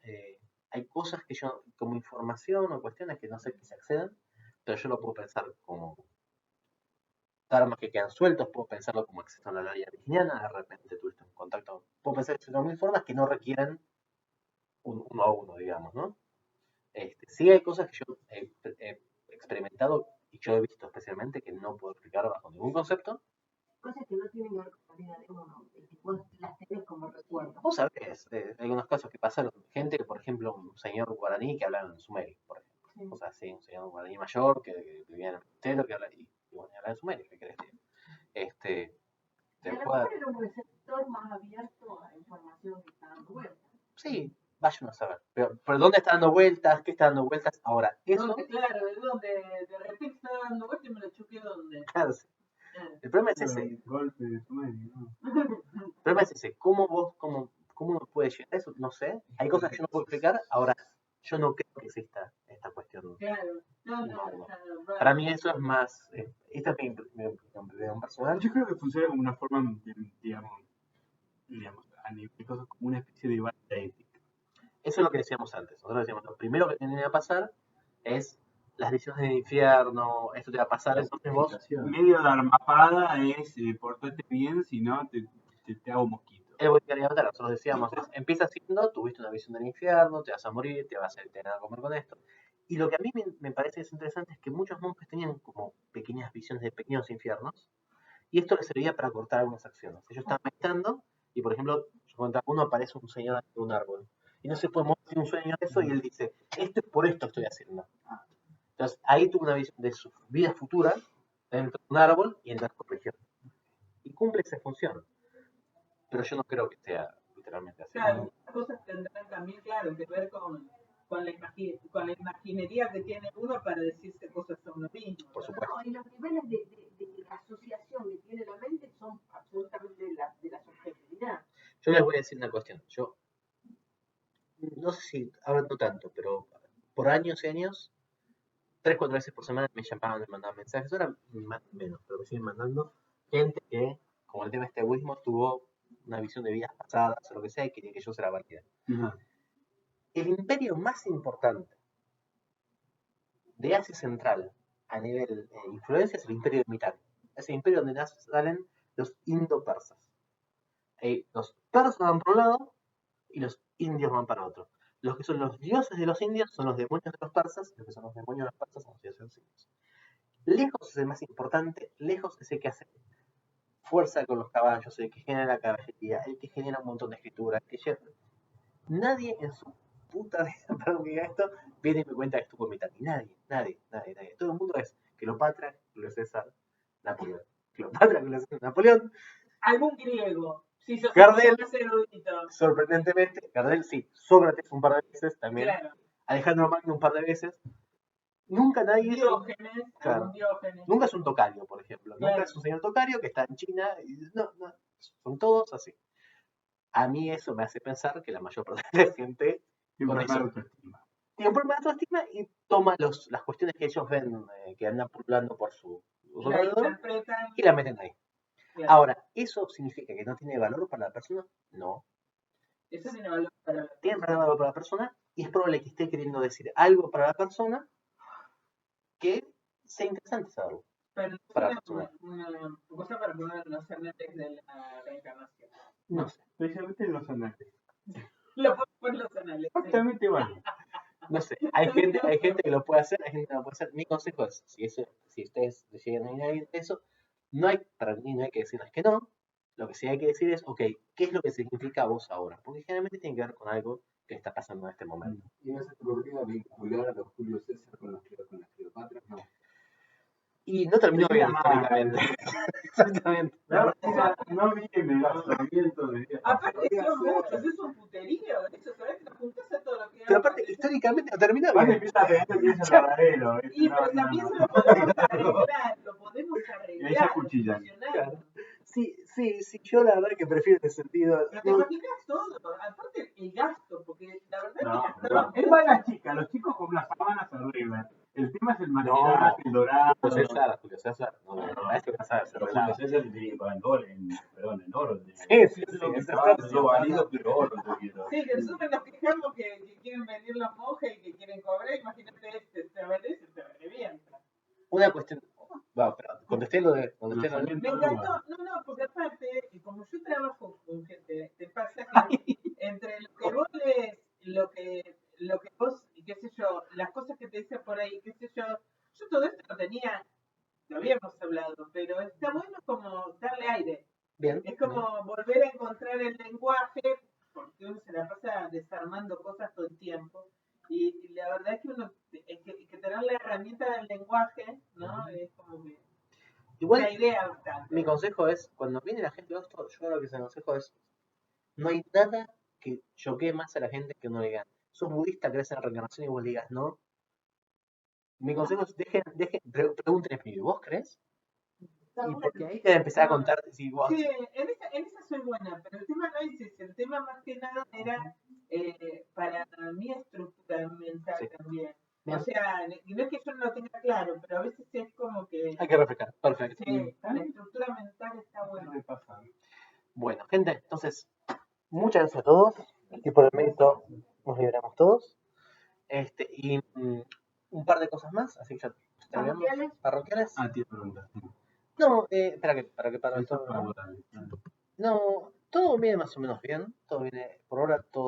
hay cosas que yo, como información o cuestiones que no sé que se acceden, pero yo lo puedo pensar como dharmas que quedan sueltos, puedo pensarlo como acceso a la ley virginiana, de repente tuviste un contacto, puedo pensar de mil formas que no requieren un uno a uno, digamos, ¿no? Sí hay cosas que yo he experimentado y yo he visto especialmente que no puedo explicar bajo ningún concepto. Cosas que no tienen que ver con la vida de uno, vos las tenés como recuerdo. Vos sabés, hay algunos casos que pasaron, gente que, por ejemplo, un señor guaraní que hablaba en sumerio, por ejemplo. Sí. O sea, sí, un señor guaraní mayor que vivía en el monasterio que habla, y bueno, hablaba en sumerio, ¿qué querés decir? A lo mejor era un receptor más abierto a la información que está dando vueltas. Sí, vayan a saber. Pero ¿dónde está dando vueltas? ¿Qué está dando vueltas? Ahora, eso... ¿Dónde? Claro, es donde de repente está dando vueltas y me lo choqué donde. Claro, sí. El problema es ese. El golpe de sumerio, ¿no? El problema es ese. ¿Cómo uno puede llegar a eso? No sé. Hay cosas que yo no puedo explicar. Ahora, yo no creo que exista esta cuestión. Claro. No. Para mí eso es más... esta es mi opinión personal. Yo creo que funciona como una forma, digamos, a nivel de cosas, como una especie de base ética. Eso es lo que decíamos antes. Nosotros decíamos, lo primero que tiene que pasar es las visiones del infierno, esto te va a pasar, entonces vos... Medio de armapada es portate bien, si no te hago mosquito. El voy a matar. Nosotros decíamos, empieza siendo, tuviste una visión del infierno, te vas a morir, te vas a tener a comer con esto. Y lo que a mí me parece interesante es que muchos monjes tenían como pequeñas visiones de pequeños infiernos, y esto les servía para cortar algunas acciones. Ellos estaban meditando, y por ejemplo, yo contaba, uno aparece un señor de un árbol, y no se puede mover un sueño de eso, y él dice, esto es por esto estoy haciendo. Entonces, ahí tuvo una visión de su vida futura, dentro de un árbol y en la región. Y cumple esa función. Pero yo no creo que sea literalmente así. Claro, las cosas tendrán también, claro, que ver con la imaginería que tiene uno para decirse cosas a uno mismo. Por supuesto. No, y los niveles de asociación que tiene la mente son absolutamente de la subjetividad. Yo les voy a decir una cuestión. Yo no sé si ahora no tanto, pero por años y años, 3-4 veces por semana me llamaban, me mandaban mensajes. Ahora menos, pero me siguen mandando gente que, como el tema de este egoísmo, tuvo una visión de vidas pasadas o lo que sea y quería que yo se la valide. El imperio más importante de Asia Central a nivel influencia es el imperio ermitaño. Es el imperio donde salen los indo-persas. Los persas van por un lado y los indios van para otro. Los que son los dioses de los indios son los demonios de los persas, los que son los demonios de los persas son los dioses de los indios. Lejos es el más importante, lejos es el que hace fuerza con los caballos, el que genera la caballería, el que genera un montón de escritura, el que lleva. Nadie en su puta vida, perdón que diga esto, viene y me cuenta que estuvo en mitad. Y nadie. Todo el mundo es Cleopatra, Julio César, Napoleón. Cleopatra, Julio César, Napoleón. Algún griego. Si sos Gardel. más erudito. Sorprendentemente, Gardel sí, Sócrates un par de veces también, Claro. Alejandro Magno un par de veces. Nunca nadie es un, Diógenes, claro, algún Diógenes. nunca es un tocario, por ejemplo. Nunca Claro. es un señor tocario que está en China. Y no, son todos así. A mí eso me hace pensar que la mayor parte de la gente Tiene con un problema de eso autoestima. tiene un problema de autoestima y toma las cuestiones que ellos ven que andan pululando por su La alrededor interpretan. y la meten ahí. Claro. Ahora, ¿eso significa que no tiene valor para la persona? No. Eso tiene valor para la Tiene valor para la persona y es probable que esté queriendo decir algo para la persona que sea interesante saberlo. Pero Para es la una cosa para poner en los anales de la reencarnación. No sé, Especialmente en los anales. Lo puedo poner en los anales. Sí. Exactamente vale. no sé. Hay gente que lo puede hacer, hay gente que no lo puede hacer. Mi consejo es, si ustedes llegan a ir de eso, para mí no hay que decirles que no. Lo que sí hay que decir es, ok, ¿qué es lo que significa a vos ahora? Porque generalmente tiene que ver con algo que está pasando en este momento. ¿Y no se te ocurría vincular a los Julio César con las Cleopatra? No. Y no terminó bien Sería históricamente. Exactamente. No vi en el lanzamiento de Aparte Podría son ser. muchos, es un puterío. Eso, ¿sabes? Te juntás a todo lo que Pero hago. aparte, históricamente no terminó Cuando bien. empieza a pegar, empieza el verdadero. Y pero también se lo podemos arreglar, lo podemos arreglar. Ella cuchilla. funciona. Claro. Sí, yo la verdad que prefiero ese sentido. Pero te imaginas todo, aparte el gasto, porque la verdad No, es que pero gastaba es para las chicas, los chicos con las sábanas arriba. El tema es el No. maquillaje, el dorado. Julio César, no, esto que sabe hacer Pero relado. Julio César tiene que pagar en dólares, perdón, en oro. Sí, Lo que entre estaba, tanto. yo válido, pero oro yo quiero. Sí, que nosotros nos quejamos que quieren venir los monjes y que quieren cobrar. Imagínate te vale bien. Una cuestión. Bueno, pero contesté lo de. Me encantó, no, porque aparte, como yo trabajo con gente, te pasa que entre lo que vos lees, lo que vos, y qué sé yo, las cosas que te dicen por ahí, qué sé yo todo esto lo tenía, lo habíamos hablado, pero está bueno como darle aire. Bien. Es como volver a encontrar el lenguaje, porque uno se la pasa desarmando cosas todo el tiempo. Y la verdad es que uno, que tener la herramienta del lenguaje, ¿no? Es como que Igual, una idea bastante. mi consejo es, cuando viene la gente a esto, yo lo que se consejo es, no hay nada que choquee más a la gente que uno le diga, sos budista, crees en la reencarnación y vos le digas no. Mi consejo es, pregúntenle primero, ¿vos crees? Y porque ahí te empezar a contar si vos... Sí, en esa soy buena, pero el tema no es ese, el tema más que nada era para mi estructura mental Sí. también. Bien. O sea, y no es que yo no lo tenga claro, pero a veces es como que... Hay que refrescar, perfecto. Sí, la estructura mental está buena. Bueno, gente, entonces, muchas gracias a todos. Aquí por el mérito nos liberamos todos. Y un par de cosas más, así que ya terminamos. ¿Parroquiales? Ah, tiene preguntas. No, para que para Esto esto. es para votar. No, todo viene más o menos bien. Todo viene, por ahora todo